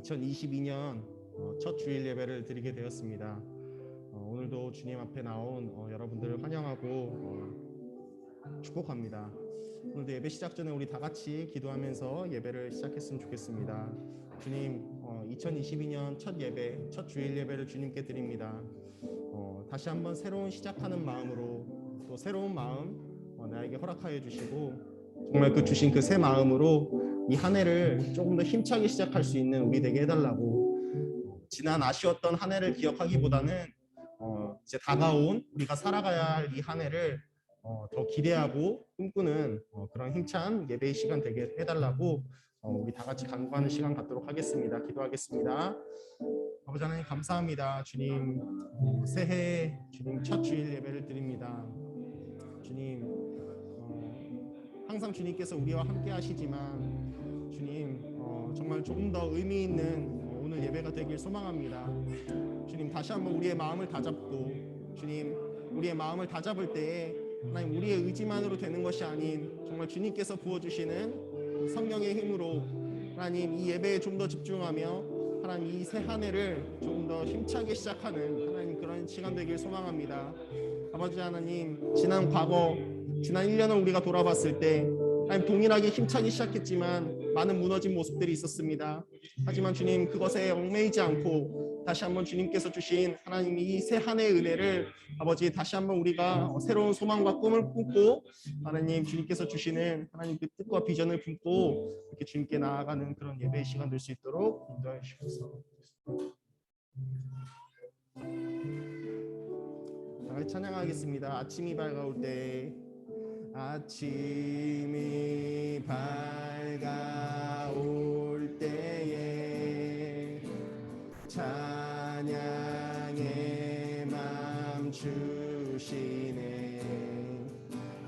2022년 첫 주일 예배를 드리게 되었습니다. 오늘도 주님 앞에 나온 여러분들을 환영하고 축복합니다. 오늘도 예배 시작 전에 우리 다 같이 기도하면서 예배를 시작했으면 좋겠습니다. 주님, 2022년 첫 예배, 첫 주일 예배를 주님께 드립니다. 다시 한번 새로운 시작하는 마음으로 또 새로운 마음 나에게 허락하여 주시고 정말 그 주신 그 새 마음으로 이 한 해를 조금 더 힘차게 시작할 수 있는 우리 되게 해달라고, 지난 아쉬웠던 한 해를 기억하기보다는 이제 다가온 우리가 살아가야 할 이 한 해를 더 기대하고 꿈꾸는 그런 힘찬 예배의 시간 되게 해달라고 우리 다 같이 간구하는 시간 갖도록 하겠습니다. 기도하겠습니다. 아버지 하나님 감사합니다. 주님, 새해 주님 첫 주일 예배를 드립니다. 주님, 항상 주님께서 우리와 함께 하시지만 주님, 정말 조금 더 의미 있는 오늘 예배가 되길 소망합니다. 주님, 다시 한번 우리의 마음을 다잡고 주님, 우리의 마음을 다잡을 때에 하나님, 우리의 의지만으로 되는 것이 아닌 정말 주님께서 부어주시는 성령의 힘으로 하나님, 이 예배에 좀 더 집중하며 하나님, 이 새 한 해를 조금 더 힘차게 시작하는 하나님, 그런 시간 되길 소망합니다. 아버지 하나님, 지난 과거, 지난 1년을 우리가 돌아봤을 때 하나님, 동일하게 힘차게 시작했지만 많은 무너진 모습들이 있었습니다. 하지만 주님, 그것에 얽매이지 않고 다시 한번 주님께서 주신 하나님 이 새 한 해의 은혜를 아버지 다시 한번 우리가 새로운 소망과 꿈을 꾸고 하나님, 주님께서 주시는 하나님 그 뜻과 비전을 품고 이렇게 주님께 나아가는 그런 예배의 시간 될 수 있도록 인도해 주시옵소서. 다 같이 찬양하겠습니다. 아침이 밝아올 때, 아침이 밝아올 때에 찬양의 맘 주시네.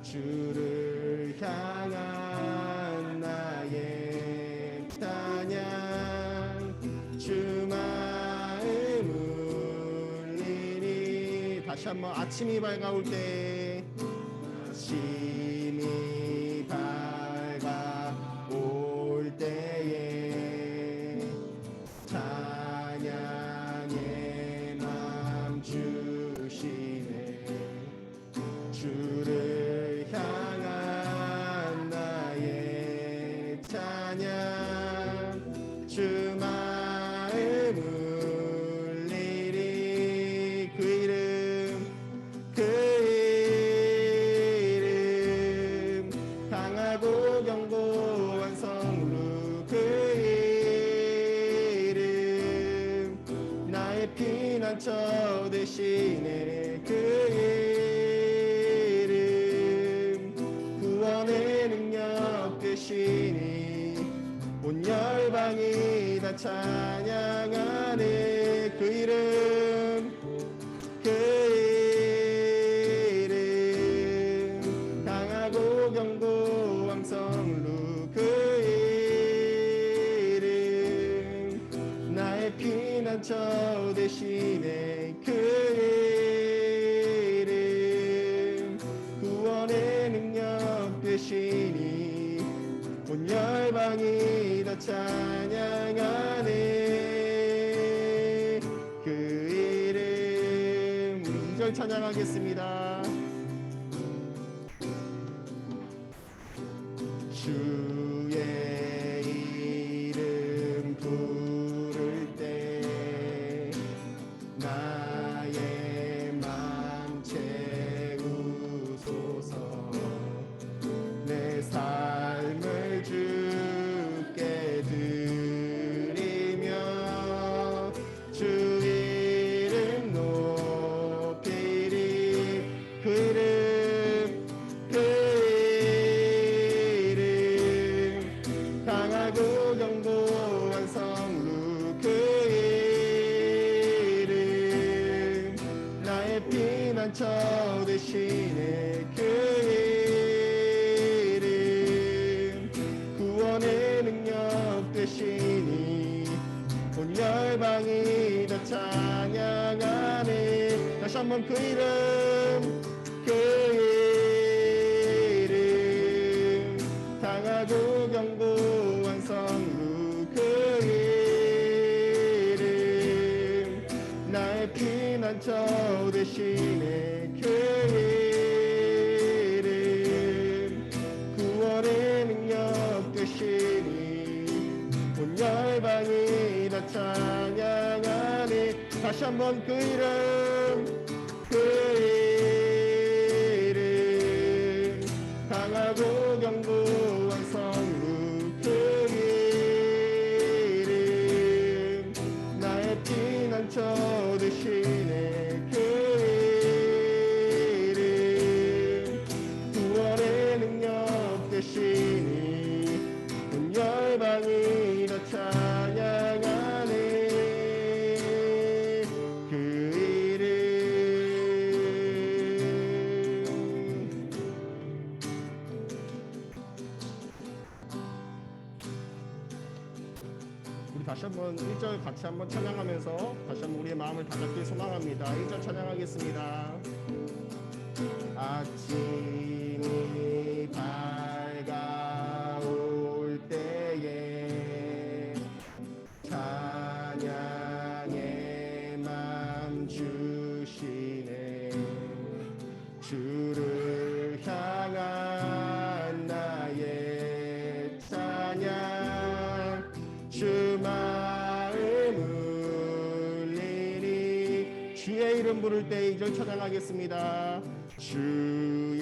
주를 향한 나의 찬양, 주 마음 울리니. 다시 한번 아침이 밝아올 때, 아침이 밝아올 때에 찬양의 맘 주시네. 주를 향한 나의 찬양, 주 마음 울리리. 그 이름, 그 이름 강하고 견고한 성루, 그 이름 나의 피난처 되시네. 그 이름 구원의 능력 되시니 온 열방이 다 찬양하네. 그 이름, 그 이름 강하고 견고한 성루, 그 이름 나의 피난처 되시네. 그 이름 구원의 능력 되시니 온 열방이 다 찬양하네. 그 이름. 우리 2절 찬양하겠습니다. 주의 이름 부를 때 나의 맘 채우소서. 내 삶을 주께 드리며 주 이름 높이리. 그 이름, 그 이름 강하고 견고한 성루, 그 이름 나의 피난처 되시네. 그 이름 구원의 능력 되시니 온 열방이 다 찬양하네. 다시 한번 그 이름, 그 이름 강하고 견고한 성루, 그 나의 피난처 되시네. 그 이름 구원의 능력 되시니 온 열방이 다 찬양하네. 다시 한번 그 이름, 그 이름 강하고 견고한 성루. 그 이름 나의 피난처 되시네. 그 이름 구원의 능력 되시니 온 열방이 다 찬양하네. 그 이름. 우리 다시 한번 1절 같이 한번 찬양하면서 다시 한번 우리의 마음을 다잡길 소망합니다. 1절 찬양하겠습니다. 아침이 밝아올 때에 찬양의 맘 주시네. 주를 향한 나의 찬양 주 마음 울리니. 주의 이름 부를 때 2절 찬양하겠습니다. 주의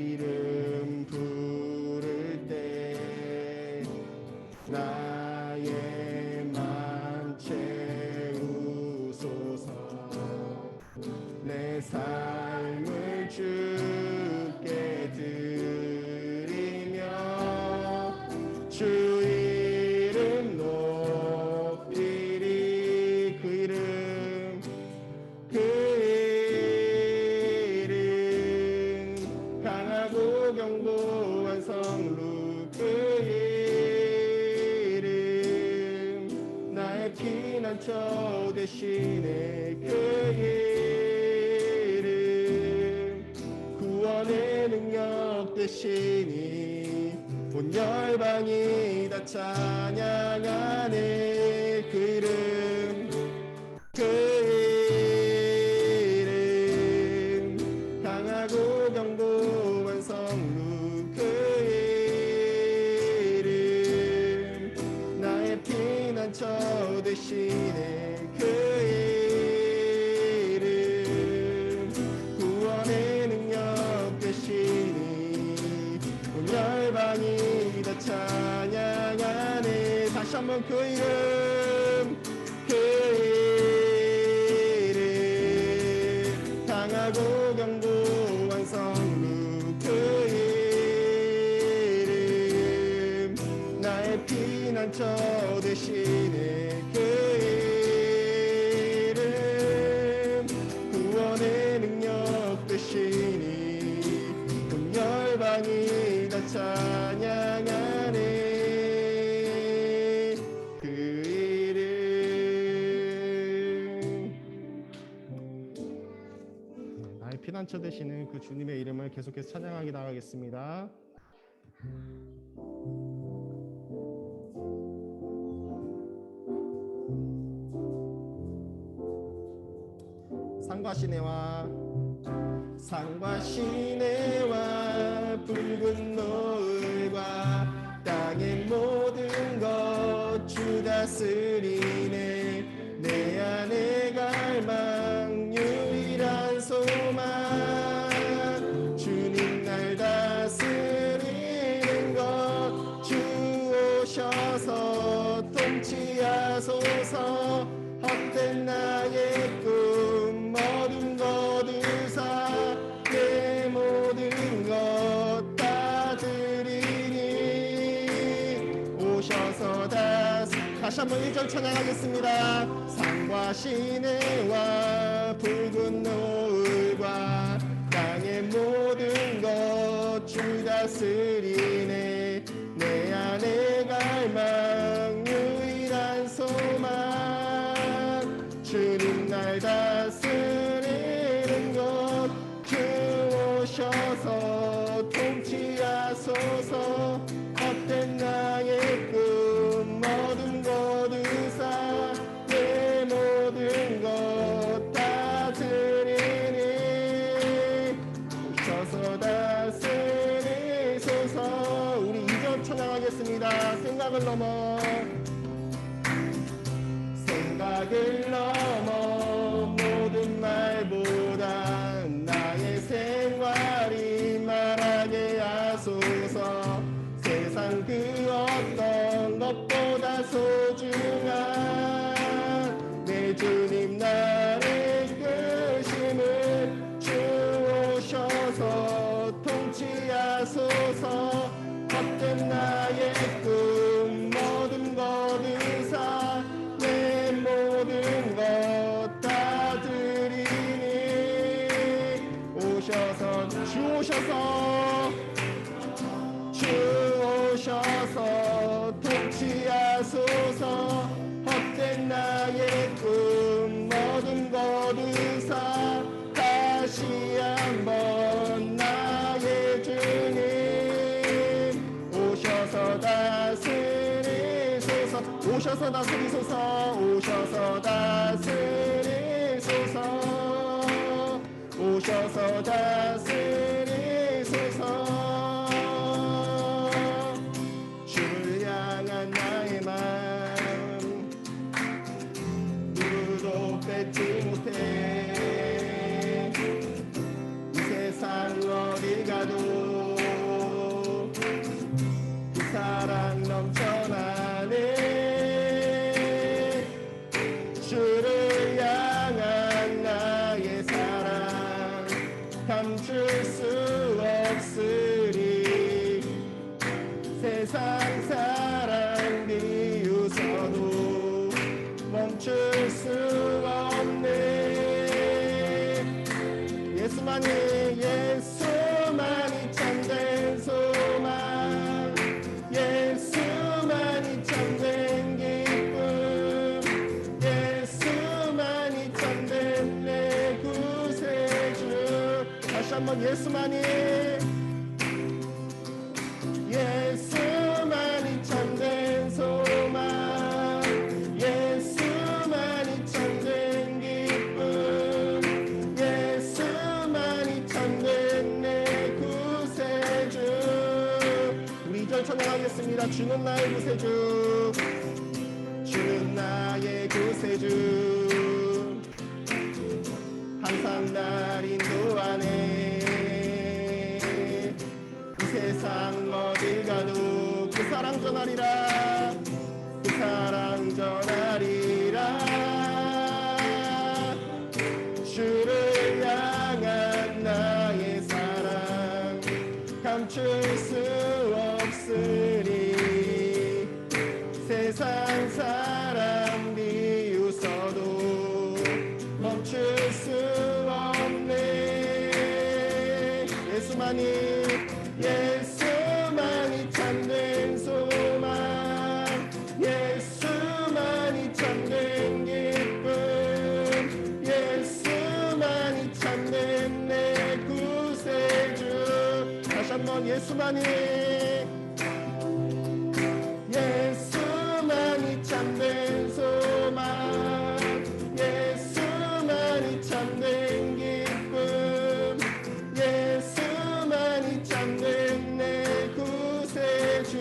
이름 부를 때 나의 맘 채우소서. 내 삶을 주께 드리며 주 이름 높이리. 그 이름, 그 이름 강하고 견고한 성루. 그 이름 나의 피난처 되시네. 그 이름 구원의 능력 되시니 온 열방이 다 찬양하네. 그 이름, 그 이름 강하고 견고한 성루. 그 이름 나의 피난처 되시네. 그 이름 구원의 능력 되시니 온 열방이 다 찬양하네. 다시 한번 그 이름, 그 이름 강하고 견고한 성루. 그 이름 나의 피난처 되시네. 그 이름 구원의 능력 되시니 온 열방이 다 찬양하네. 그 이름. 나의 피난처 되시는 그 주님의 이름을 계속해서 찬양하게 나가겠습니다. 산과 시내와 붉은 노을과 땅의 모든 것 주 다스리네. 내 안에 갈망 유일한 소망 주님 날 다스리는 것. 주 오셔서 통치하소서. 헛된 나의 꿈 모든 거두사 내 모든 것 다 드리니. 오셔서 다시 한번 1절 찬양하겠습니다. 산과 시내와 붉은 노을과 땅의 모든 것 주 다스리네. 내 안에 갈망 유일한 소망 주님 날 다스리는 것. 주 오셔서 통치하소서. 헛된 나의 꿈 모든 거두사 내 모든 생각을 넘어 모든 말보다 나의 생활이 말하게 하소서. 세상 그 어떤 것보다 소중한 내 주님 나를 끄심을 주오셔서 통치하소서. 헛된 나의 꿈 모든 것 의사 내 모든 것 다 드리니 오셔서 주오셔서 통치하소서. 헛된 나의 꿈 모든 것 의사 다시 한번 나의 주님 오셔서 다스리소서. 오셔서 다스리소서. 오셔서 다스리소서. 오셔서 다스리소서. 주를 향한 나의 마음 누구도 뺏지 못해. 이 세상 어디 가도 그 사랑 넘쳐나네. 주를 향한 나의 사랑 감출 수 없으리. 세상 사랑 비웃어도 멈출 수 없네. 예수만이 참된 소망. 예수만이 참된 기쁨. 예수만이 참된 내 구세주. 다시 한번 예수만이 참된 소망. 예수만이 참된 기쁨. 예수만이 참된 내 구세주. 우리 2절 찬양하겠습니다. 주는 나의 구세주. 주는 나의 구세주. 항상 날 인도하네. 이 세상 어딜 가도 그 사랑 전하리라. 그 사랑 전하리라. 주를 향한 나의 사랑 감출 수 없으리. 세상 사랑 비웃어도 멈출 수 없네. 예수만이 참된 소망. 예수만이 참된 기쁨. 예수만이 참된 내 구세주. 다시 한번 예수만이 참된 소망. 예수만이 참된 기쁨. 예수만이 참된 내 구세주.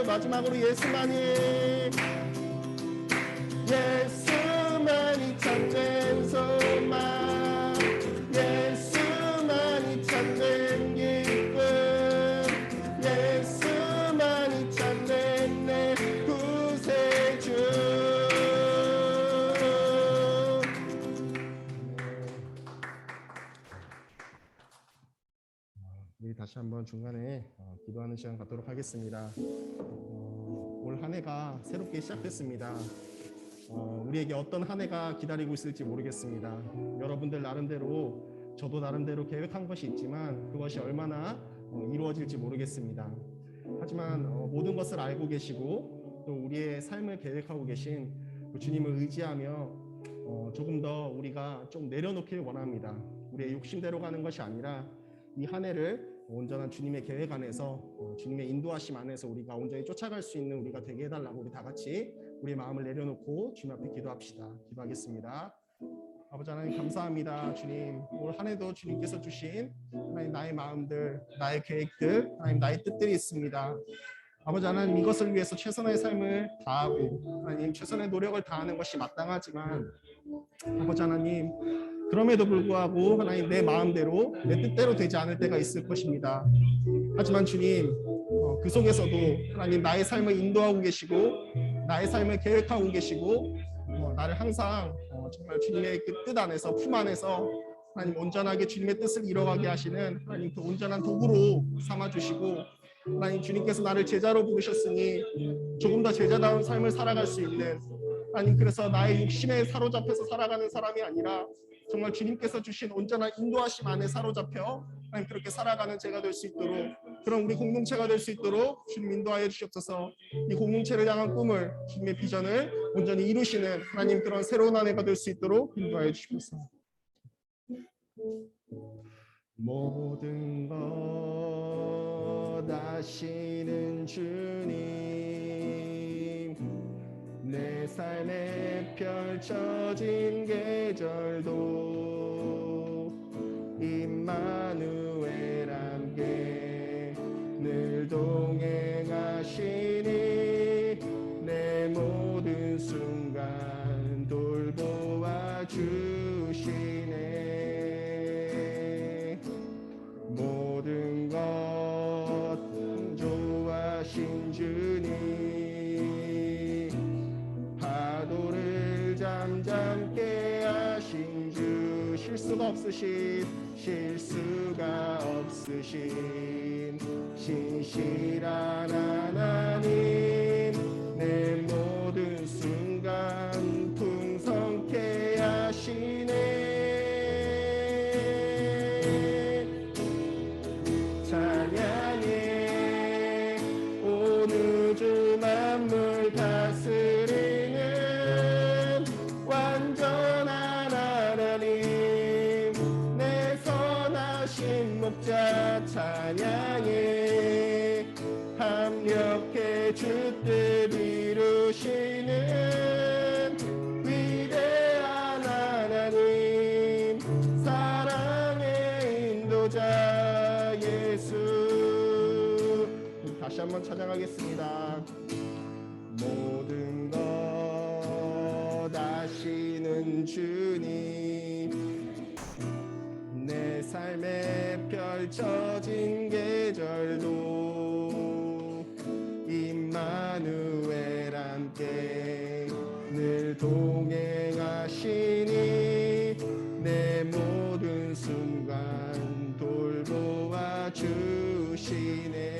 마지막으로 예수만이 참된 소망. 예수만이 참된 기쁨. 예수만이 참된 내 구세주. 우리 다시 한번 중간에 기도하는 시간 갖도록 하겠습니다. 올 한 해가 새롭게 시작됐습니다. 우리에게 어떤 한 해가 기다리고 있을지 모르겠습니다. 여러분들 나름대로, 저도 나름대로 계획한 것이 있지만 그것이 얼마나 이루어질지 모르겠습니다. 하지만 모든 것을 알고 계시고 또 우리의 삶을 계획하고 계신 그 주님을 의지하며 조금 더 우리가 좀 내려놓길 원합니다. 우리의 욕심대로 가는 것이 아니라 이 한 해를 온전한 주님의 계획 안에서, 주님의 인도하심 안에서 우리가 온전히 쫓아갈 수 있는 우리가 되게 해달라고 우리 다 같이 우리의 마음을 내려놓고 주님 앞에 기도합시다. 기도하겠습니다. 아버지 하나님 감사합니다. 주님, 올 한 해도 주님께서 주신 하나님 나의 마음들, 나의 계획들, 하나님 나의 뜻들이 있습니다. 아버지 하나님, 이것을 위해서 최선의 삶을 다하고 하나님 최선의 노력을 다하는 것이 마땅하지만 아버지 하나님, 그럼에도 불구하고 하나님 내 마음대로 내 뜻대로 되지 않을 때가 있을 것입니다. 하지만 주님, 그 속에서도 하나님 나의 삶을 인도하고 계시고 나의 삶을 계획하고 계시고 나를 항상 정말 주님의 그 뜻 안에서, 품 안에서 하나님 온전하게 주님의 뜻을 이뤄가게 하시는 하나님 그 온전한 도구로 삼아주시고, 하나님 주님께서 나를 제자로 부르셨으니 조금 더 제자다운 삶을 살아갈 수 있는, 하나님 그래서 나의 욕심에 사로잡혀서 살아가는 사람이 아니라 정말 주님께서 주신 온전한 인도하심 안에 사로잡혀 하나님 그렇게 살아가는 제가 될 수 있도록, 그런 우리 공동체가 될 수 있도록 주님 인도하여 주시옵소서. 이 공동체를 향한 꿈을, 주님의 비전을 온전히 이루시는 하나님 그런 새로운 한 해가 될 수 있도록 인도하여 주시옵소서. 모든 것 아시는 주님, 내 삶에 펼쳐진 계절도 임마누엘 함께 늘 동행하시니 내 모든 순간 돌보아 주시네. 모든 것 좋아하신 주님, 파도를 잠잠케 하신 주, 실수가 없으신 신실한 하나님, 내 모든 순간 풍성케 하시네. 찬양해 온 우주 만물 다스리는 완전한 하나님, 내 선하신 목자 찬양해 합력해 주뜻 이루시는 위대한 하나님, 사랑의 인도자 예수. 다시 한번 찬양하겠습니다. 모든 것 아시는 주님, 내 삶에 펼쳐진 계절도 임마누엘 함께 늘 동행하시니 내 모든 순간 돌보아 주시네.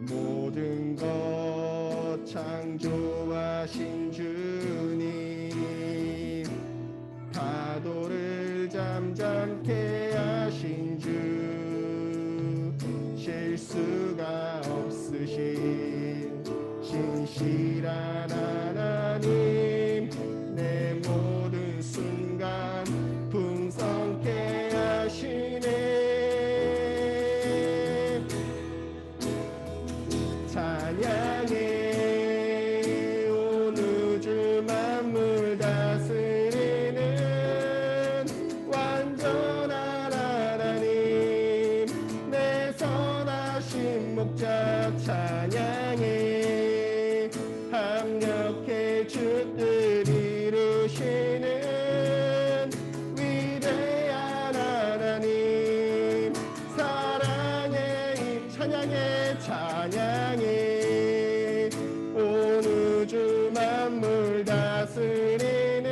모든 것 창조하신 주님, 파도를 잠잠케 하신 주, 실수가 없으신 신실한 하나님, 내 모든 순간 풍성케 하시네. 찬양해 온 우주 만물 다스리는 완전한 하나님, 내 선하신 목자 찬양해 합력해 주뜻 이루시는 위대한 하나님, 사랑의 찬양해 찬양해 온 우주 만물 다스리는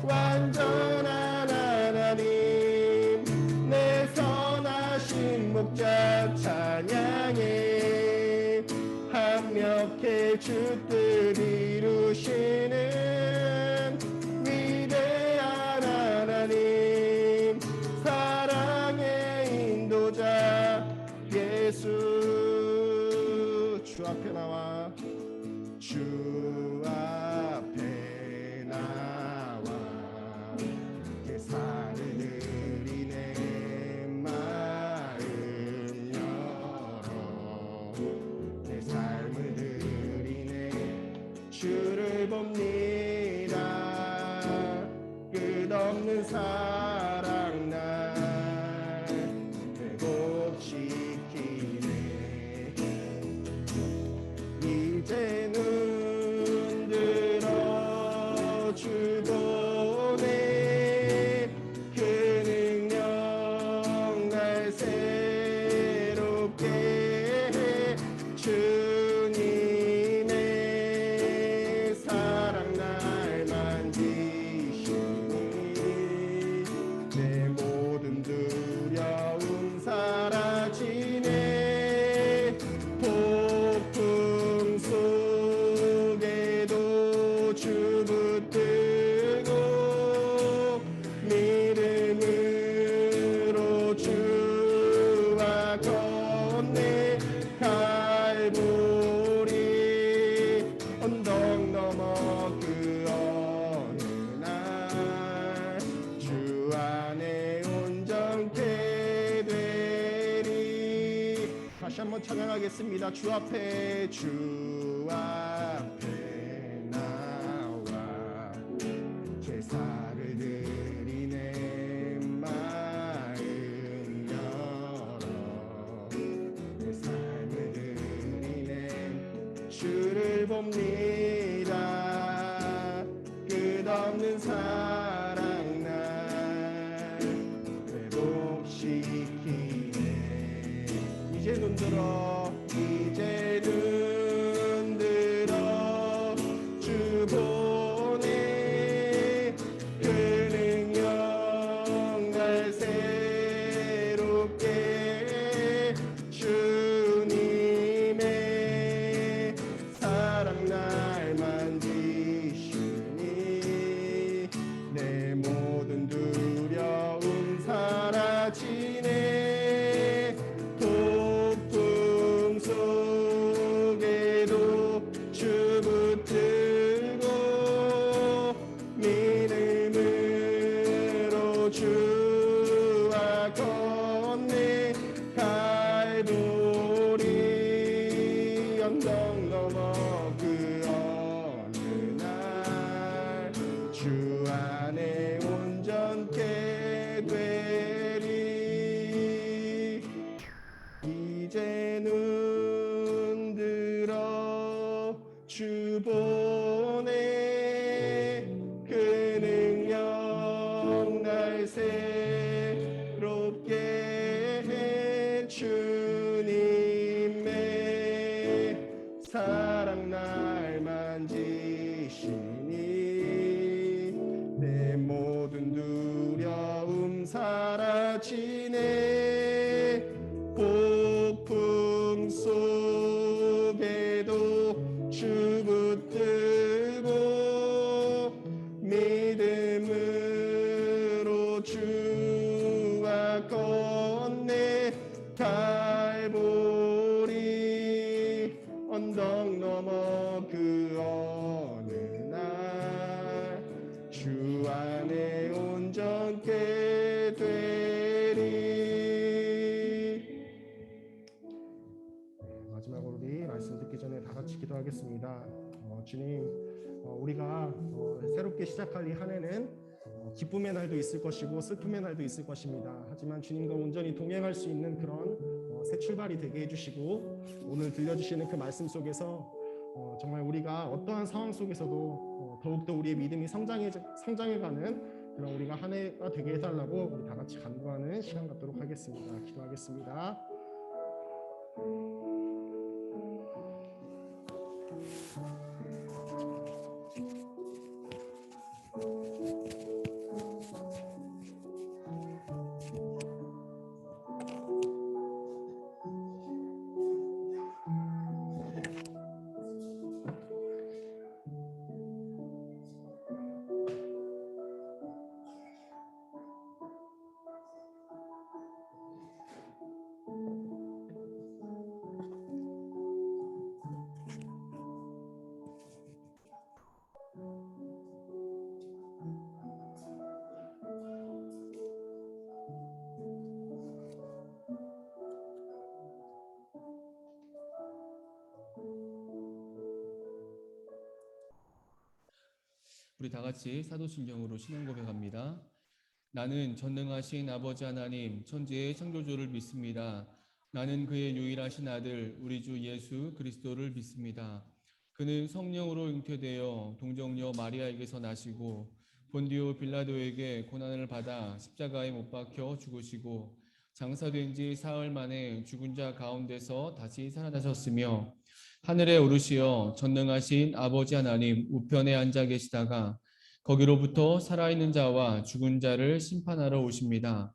완전한 하나님, 내 선하신 목자 찬양해 합력해 주뜻 이루시는 위대한 하나님, 사랑의 인도자 예수. 주 앞에 나와, 주 앞에 나와 예산을 드리네. 마음 열어 내 삶을 드리네. 주를 봅니다. 끝없는 사랑 날 회복시키 붙들고 믿음으로 주와 건네 갈보리 언덕 넘어 그 어느 날 주 안에 온전케 되리. 다시 한번 찬양하겠습니다. 주 앞에 나와 제사를 드리네. 마음 열어 내 삶을 드리네. 주를 봅니다. 끝없는 사랑 날 회복시키네. 이제 눈 들어 주 보내. 그 능력 날 새롭게 주님의 사랑 날 만지시니 내 모든 두려움 사라지네. 폭풍 속에도 주 붙들고 믿음으로 주와 건네 갈보리 언덕 넘어 그 어느 날 주 안에 온전케 되리. 이제 눈 들어 주 보내. 그 능력 날 새롭게 해. 주님의 사랑 날 만지시니 내 모든 두려움 사라지네. 폭풍 속에도 주 붙들고 믿음으로 주와 건네 갈보리 언덕 넘어 그 어느 날 주 안에 온전케 되리. 마지막으로 우리 말씀 듣기 전에 다 같이 기도하겠습니다. 주님, 우리가 새롭게 시작할 이 한 해는 기쁨의 날도 있을 것이고 슬픔의 날도 있을 것입니다. 하지만 주님과 온전히 동행할 수 있는 그런 새 출발이 되게 해주시고 오늘 들려주시는 그 말씀 속에서 정말 우리가 어떠한 상황 속에서도 더욱더 우리의 믿음이 성장해가는 그런 우리가 한 해가 되게 해달라고 우리 다 같이 간구하는 시간 갖도록 하겠습니다. 기도하겠습니다. 우리 다 같이 사도신경으로 신앙 고백합니다. 나는 전능하신 아버지 하나님 천지의 창조주를 믿습니다. 나는 그의 유일하신 아들 우리 주 예수 그리스도를 믿습니다. 그는 성령으로 잉태되어 동정녀 마리아에게서 나시고 본디오 빌라도에게 고난을 받아 십자가에 못 박혀 죽으시고 장사된 지 사흘 만에 죽은 자 가운데서 다시 살아나셨으며 하늘에 오르시어 전능하신 아버지 하나님 우편에 앉아 계시다가 거기로부터 살아있는 자와 죽은 자를 심판하러 오십니다.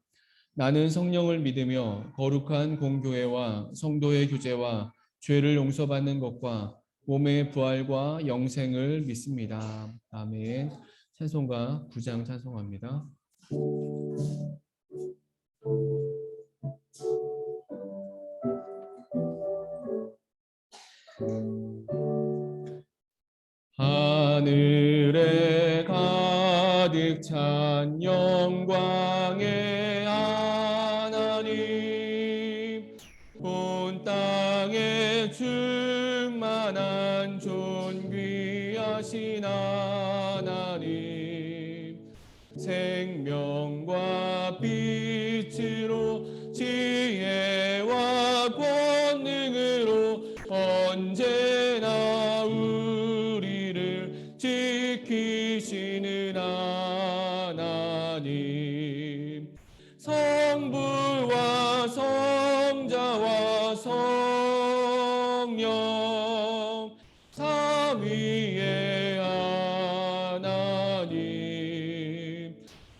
나는 성령을 믿으며 거룩한 공교회와 성도의 교제와 죄를 용서받는 것과 몸의 부활과 영생을 믿습니다. 아멘. 찬송가 9장 찬송합니다. 하늘에 가득 찬 영광의 하나님, 온 땅에 충만한 존귀하신 하나님, 생명과 빛으로 지혜와 권능으로 언제나 우리를 지키시는 하나님, 성부와 성자와 성령 삼위의 하나님,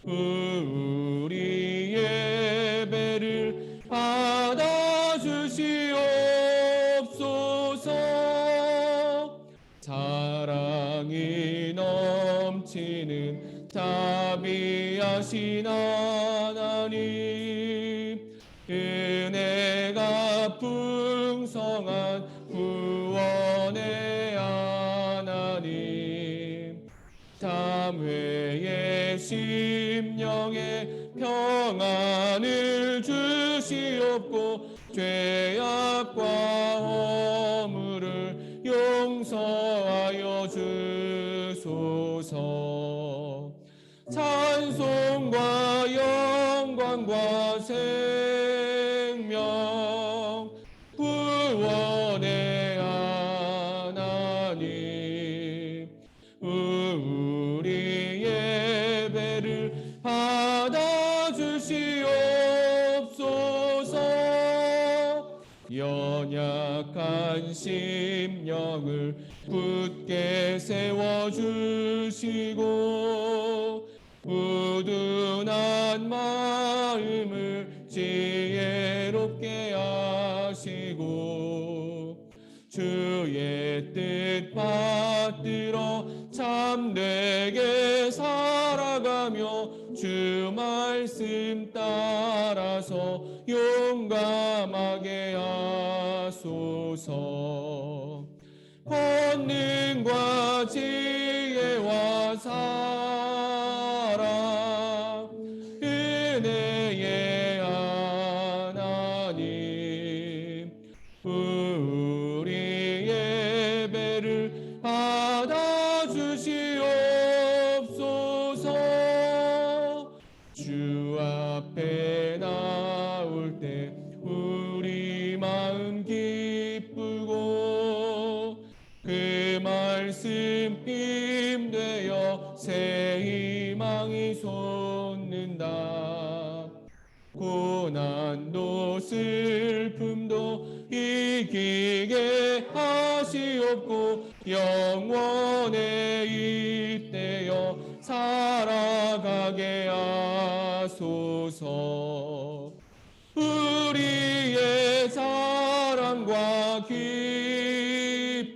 우리 예배를 받아주시옵소서. 사랑이 넘치는 자비하신 하나님, 은혜가 풍성한 구원의 하나님, 참회의 심령에 평안을 주시옵고 죄악과 허물을 용서하여 주소서. 찬송과 영광과 생명 구원의 하나님, 우리 예배를 받아주시옵소서. 연약한 심령을 굳게 세워주시고 우둔한 마음을 지혜롭게 하시고 주의 뜻 받들어 참되게 살아가며 주 말씀 따라서 용감하게 하소서. 권능과 지혜와 사랑 은혜의 하나님, 우리 예배를 받아주시옵소서. 주 앞에 나올 때 우리 마음 기쁘고 그 말씀 힘되어 새 희망이 솟는다. 고난도 슬픔도 이기게 하시옵고 영원에 잇대어 살아가게 하소서. 우리의 사랑과 기쁨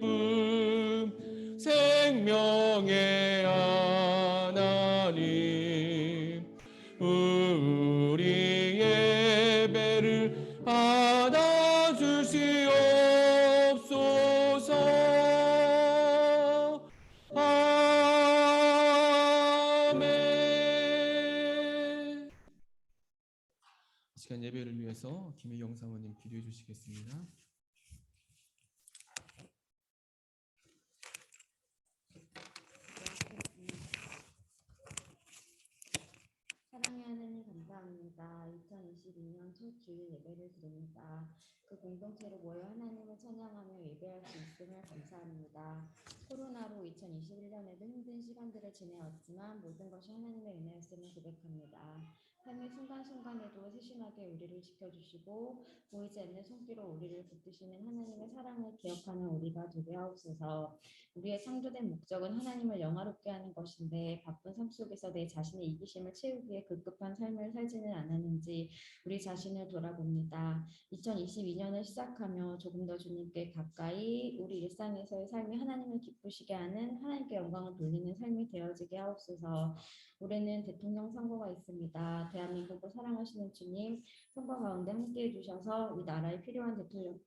생명의 하나님, 우리 예배를 받아주시옵소서. 아멘. 이 시간 예배를 위해서 김희경 사모님 기도해 주시겠습니다. 사랑의 하나님 감사합니다. 2022년 첫 주일 예배를 드립니다. 그 공동체로 모여 하나님을 찬양하며 예배할 수 있음을 감사합니다. 코로나로 2021년에도 힘든 시간들을 지내왔지만 모든 것이 하나님의 은혜였음을 고백합니다. 삶의 순간순간에도 세심하게 우리를 지켜주시고 보이지 않는 손길로 우리를 붙드시는 하나님의 사랑을 기억하는 우리가 되게 하옵소서. 우리의 창조된 목적은 하나님을 영화롭게 하는 것인데 바쁜 삶 속에서 내 자신의 이기심을 채우기 위해 급급한 삶을 살지는 않았는지 우리 자신을 돌아봅니다. 2022년을 시작하며 조금 더 주님께 가까이 우리 일상에서의 삶이 하나님을 기쁘시게 하는 하나님께 영광을 돌리는 삶이 되어지게 하옵소서. 올해는 대통령 선거가 있습니다. 대한민국을 사랑하시는 주님, 선거 가운데 함께해 주셔서 이 나라에 필요한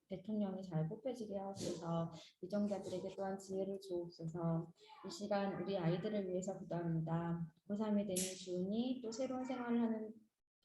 대통령이 잘 뽑혀지게 하옵소서. 위정자들에게 또한 지혜를 주옵소서. 이 시간 우리 아이들을 위해서 기도합니다. 고3이 되는 주은이 또 새로운 생활을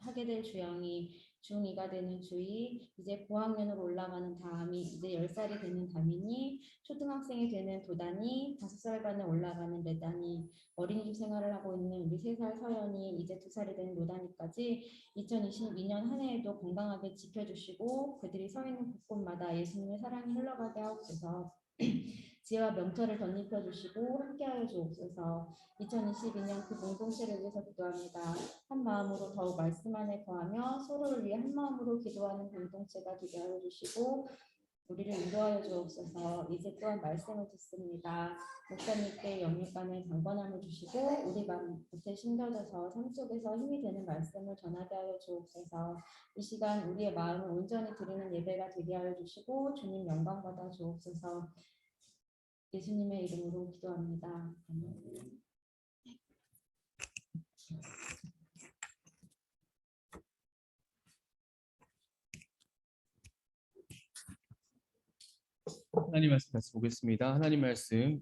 하게 될 주영이 중2가 되는 주희, 이제 고학년으로 올라가는 다음이, 이제 10살이 되는 다민이, 초등학생이 되는 도단이, 5살반에 올라가는 레단이, 어린이집 생활을 하고 있는 우리 3살 서연이, 이제 2살이 된 노단이까지 2022년 한 해에도 건강하게 지켜주시고 그들이 서 있는 곳곳마다 예수님의 사랑이 흘러가게 하옵소서. 지혜와 명철을 덧입혀 주시고 함께하여 주옵소서. 2022년 그 공동체를 위해서 기도합니다. 한 마음으로 더욱 말씀 안에 거하며 서로를 위해 한 마음으로 기도하는 공동체가 되게 하여 주시고 우리를 인도하여 주옵소서. 이제 또한 말씀을 듣습니다. 목사님께 영육간의 강건함을 주시고 우리 마음 겉에 심겨져서 삶 속에서 힘이 되는 말씀을 전하게 하여 주옵소서. 이 시간 우리의 마음을 온전히 드리는 예배가 되게 하여 주시고 주님 영광 받아 주옵소서. 예수님의 이름으로 기도합니다. 아멘. 하나님 말씀 같이 보겠습니다. 하나님 말씀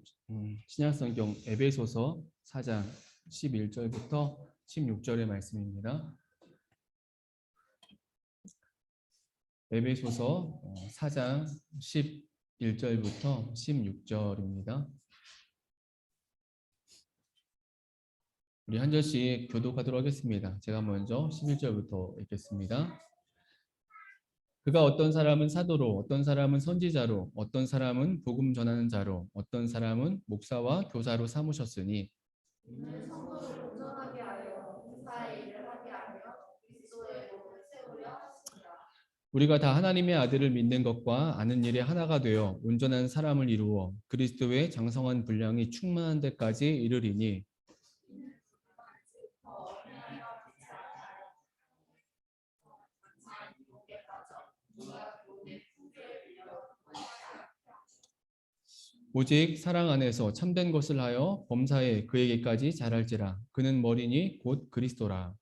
신약성경 에베소서 4장 11절부터 16절의 말씀입니다. 에베소서 4장 11절부터 16절입니다. 우리 한 절씩 교독하도록 하겠습니다. 제가 먼저 11절부터 읽겠습니다. 그가 어떤 사람은 사도로, 어떤 사람은 선지자로, 어떤 사람은 복음 전하는 자로, 어떤 사람은 목사와 교사로 삼으셨으니 이는 성도를 온전하게 하여 봉사의 일을 하게 하며 그리스도의 몸을 세우려 하십니다. 우리가 다 하나님의 아들을 믿는 것과 아는 일에 하나가 되어 온전한 사람을 이루어 그리스도의 장성한 분량이 충만한 데까지 이르리니 오직 사랑 안에서 참된 것을 하여 범사에 그에게까지 자랄지라. 그는 머리니 곧 그리스도라.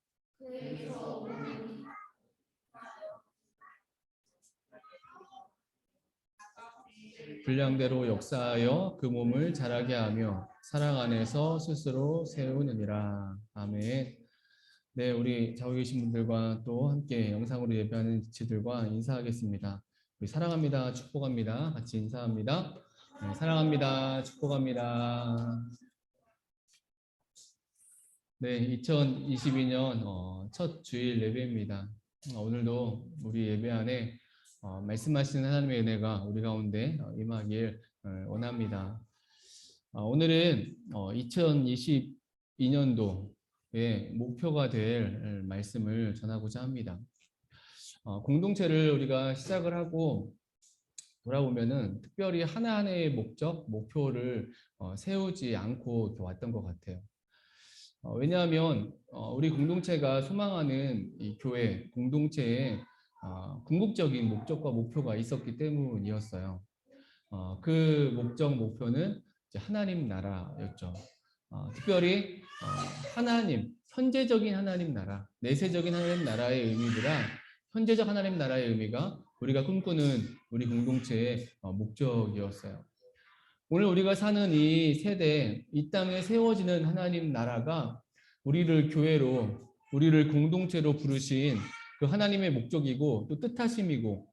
분량대로 역사하여 그 몸을 자라게 하며 사랑 안에서 스스로 세우느니라. 아멘. 네, 우리 좌우에 계신 분들과 또 함께 영상으로 예배하는 지체들과 인사하겠습니다. 우리 사랑합니다. 축복합니다. 같이 인사합니다. 네, 사랑합니다. 축복합니다. 네, 2022년 첫 주일 예배입니다. 오늘도 우리 예배 안에 말씀하시는 하나님의 은혜가 우리 가운데 임하길 원합니다. 오늘은 2022년도의 목표가 될 말씀을 전하고자 합니다. 공동체를 우리가 시작을 하고 돌아보면은 특별히 하나하나의 목표를 세우지 않고 이렇게 왔던 것 같아요. 왜냐하면 우리 공동체가 소망하는 이 교회 공동체에 궁극적인 목적과 목표가 있었기 때문이었어요. 그 목표는 이제 하나님 나라였죠. 특별히 하나님, 현재적인 하나님 나라, 내세적인 하나님 나라의 의미보다 현재적 하나님 나라의 의미가 우리가 꿈꾸는 우리 공동체의 목적이었어요. 오늘 우리가 사는 이 세대, 이 땅에 세워지는 하나님 나라가 우리를 교회로, 우리를 공동체로 부르신 그 하나님의 목적이고 또 뜻하심이고,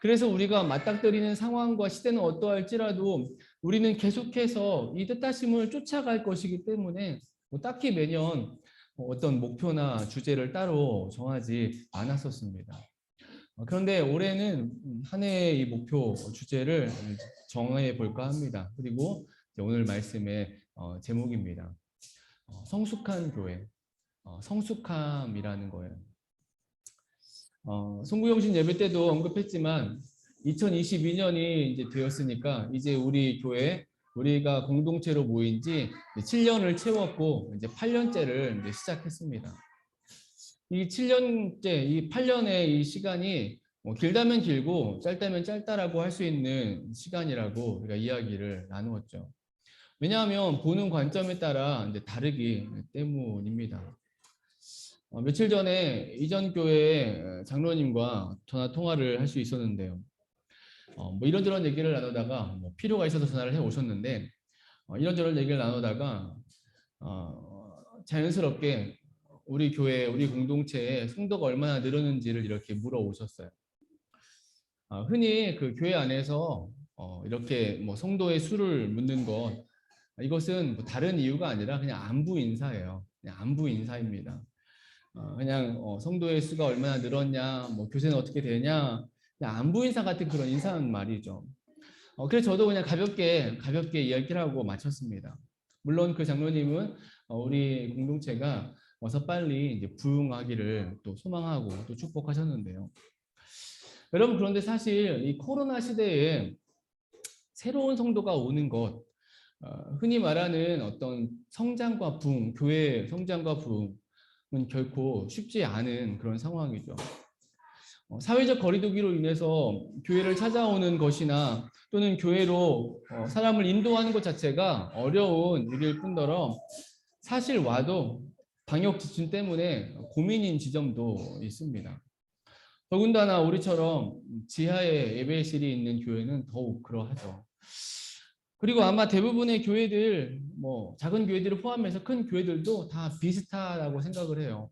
그래서 우리가 맞닥뜨리는 상황과 시대는 어떠할지라도 우리는 계속해서 이 뜻하심을 쫓아갈 것이기 때문에 딱히 매년 어떤 목표나 주제를 따로 정하지 않았었습니다. 그런데 올해는 한 해의 이 목표 주제를 정해 볼까 합니다. 그리고 오늘 말씀의 제목입니다. 성숙한 교회. 성숙함이라는 거예요. 송구영신 예배 때도 언급했지만 2022년이 이제 되었으니까 이제 우리 교회 우리가 공동체로 모인 지 7년을 채웠고 이제 8년째를 이제 시작했습니다. 이 7년째, 이 8년의 이 시간이 길다면 길고 짧다면 짧다라고 할 수 있는 시간이라고 우리가 이야기를 나누었죠. 왜냐하면 보는 관점에 따라 이제 다르기 때문입니다. 며칠 전에 이전 교회 장로님과 전화 통화를 할 수 있었는데요. 뭐 이런저런 얘기를 나누다가 필요가 있어서 전화를 해 오셨는데 이런저런 얘기를 나누다가 자연스럽게 우리 교회, 우리 공동체에 성도가 얼마나 늘었는지를 이렇게 물어오셨어요. 흔히 그 교회 안에서 이렇게 뭐 성도의 수를 묻는 것, 이것은 뭐 다른 이유가 아니라 그냥 안부 인사예요. 그냥 안부 인사입니다. 그냥 성도의 수가 얼마나 늘었냐, 뭐 교세는 어떻게 되냐, 그냥 안부 인사 같은 그런 인사는 말이죠. 그래서 저도 그냥 가볍게 이야기를 하고 마쳤습니다. 물론 그 장로님은 우리 공동체가 어서 빨리 이제 부흥하기를 또 소망하고 또 축복하셨는데요. 여러분, 그런데 사실 이 코로나 시대에 새로운 성도가 오는 것, 흔히 말하는 어떤 성장과 부흥, 교회의 성장과 부흥은 결코 쉽지 않은 그런 상황이죠. 사회적 거리두기로 인해서 교회를 찾아오는 것이나 또는 교회로 사람을 인도하는 것 자체가 어려운 일일 뿐더러 사실 와도 방역 지침 때문에 고민인 지점도 있습니다. 더군다나 우리처럼 지하에 예배실이 있는 교회는 더욱 그러하죠. 그리고 아마 대부분의 교회들, 뭐 작은 교회들을 포함해서 큰 교회들도 다 비슷하다고 생각을 해요.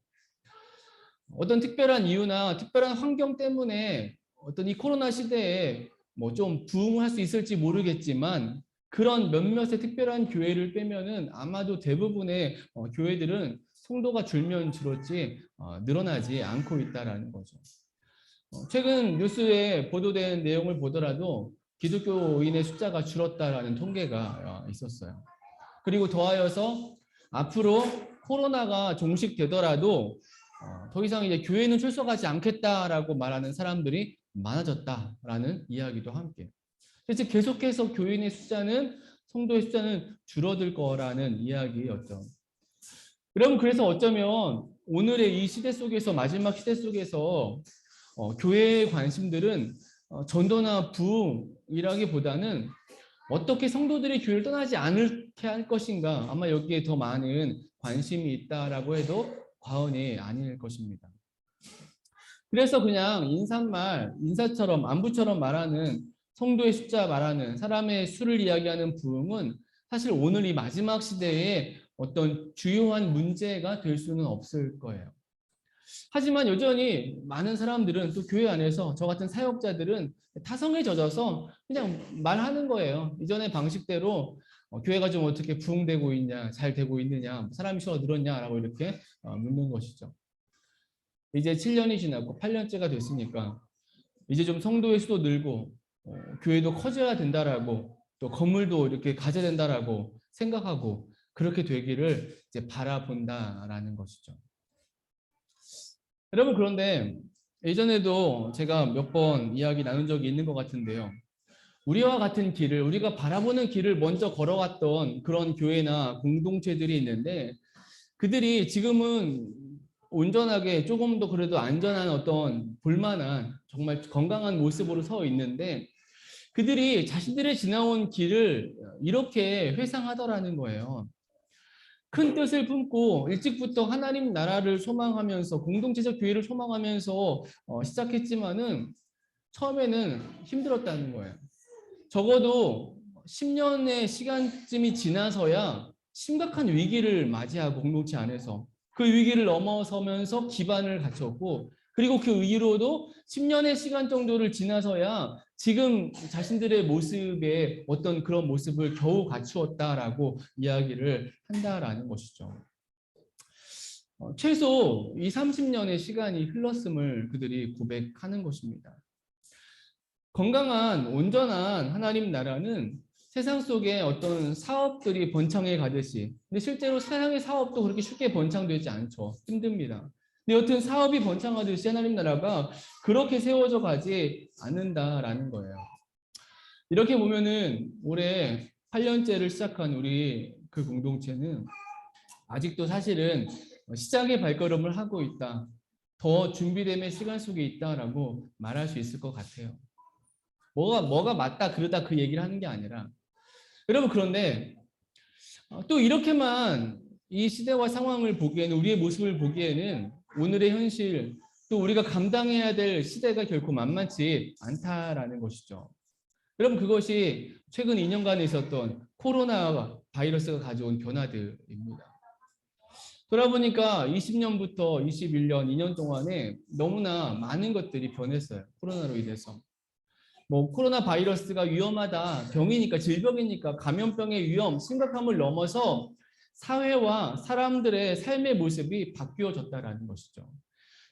어떤 특별한 이유나 특별한 환경 때문에 어떤 이 코로나 시대에 뭐 좀 부흥할 수 있을지 모르겠지만 그런 몇몇의 특별한 교회를 빼면은 아마도 대부분의 교회들은 성도가 줄면 줄었지 늘어나지 않고 있다라는 거죠. 최근 뉴스에 보도된 내용을 보더라도 기독교인의 숫자가 줄었다라는 통계가 있었어요. 그리고 더하여서 앞으로 코로나가 종식되더라도 더 이상 이제 교회는 출석하지 않겠다라고 말하는 사람들이 많아졌다라는 이야기도 함께. 그래서 계속해서 교인의 숫자는, 성도의 숫자는 줄어들 거라는 이야기였죠. 여러분, 그래서 어쩌면 오늘의 이 시대 속에서, 마지막 시대 속에서 교회의 관심들은 전도나 부흥이라기보다는 어떻게 성도들이 교회를 떠나지 않게 할 것인가, 아마 여기에 더 많은 관심이 있다라고 해도 과언이 아닐 것입니다. 그래서 그냥 인사말, 인사처럼, 안부처럼 말하는 성도의 숫자 말하는 사람의 수를 이야기하는 부흥은 사실 오늘 이 마지막 시대에 어떤 주요한 문제가 될 수는 없을 거예요. 하지만 여전히 많은 사람들은 또 교회 안에서 저 같은 사역자들은 타성에 젖어서 그냥 말하는 거예요. 이전의 방식대로 교회가 좀 어떻게 부흥되고 있냐, 잘 되고 있느냐, 사람이 수가 늘었냐라고 이렇게 묻는 것이죠. 이제 7년이 지났고 8년째가 됐으니까 이제 좀 성도의 수도 늘고 교회도 커져야 된다라고 또 건물도 이렇게 가져야 된다라고 생각하고 그렇게 되기를 이제 바라본다라는 것이죠. 여러분, 그런데 예전에도 제가 몇 번 이야기 나눈 적이 있는 것 같은데요. 우리와 같은 길을, 우리가 바라보는 길을 먼저 걸어왔던 그런 교회나 공동체들이 있는데 그들이 지금은 온전하게 조금 더 그래도 안전한 어떤 볼만한 정말 건강한 모습으로 서 있는데 그들이 자신들의 지나온 길을 이렇게 회상하더라는 거예요. 큰 뜻을 품고 일찍부터 하나님 나라를 소망하면서 공동체적 교회를 소망하면서 시작했지만은 처음에는 힘들었다는 거예요. 적어도 10년의 시간쯤이 지나서야 심각한 위기를 맞이하고 공동체 안에서 그 위기를 넘어서면서 기반을 갖췄고 그리고 그 위로도 10년의 시간 정도를 지나서야 지금 자신들의 모습에 어떤 그런 모습을 겨우 갖추었다라고 이야기를 한다라는 것이죠. 최소 20-30년의 시간이 흘렀음을 그들이 고백하는 것입니다. 건강한 온전한 하나님 나라는 세상 속에 어떤 사업들이 번창해 가듯이, 근데 실제로 세상의 사업도 그렇게 쉽게 번창되지 않죠. 힘듭니다. 근데 여튼 사업이 번창하듯이 하나님 나라가 그렇게 세워져 가지 않는다라는 거예요. 이렇게 보면은 올해 8년째를 시작한 우리 그 공동체는 아직도 사실은 시작의 발걸음을 하고 있다. 더 준비됨의 시간 속에 있다라고 말할 수 있을 것 같아요. 뭐가 맞다 그러다 그 얘기를 하는 게 아니라, 여러분, 그런데 또 이렇게만 이 시대와 상황을 보기에는, 우리의 모습을 보기에는 오늘의 현실, 또 우리가 감당해야 될 시대가 결코 만만치 않다라는 것이죠. 여러분, 그것이 최근 2년간에 있었던 코로나 바이러스가 가져온 변화들입니다. 돌아보니까 20년부터 21년, 2년 동안에 너무나 많은 것들이 변했어요. 코로나로 인해서. 코로나 바이러스가 위험하다, 병이니까, 질병이니까, 감염병의 위험, 심각함을 넘어서 사회와 사람들의 삶의 모습이 바뀌어졌다라는 것이죠.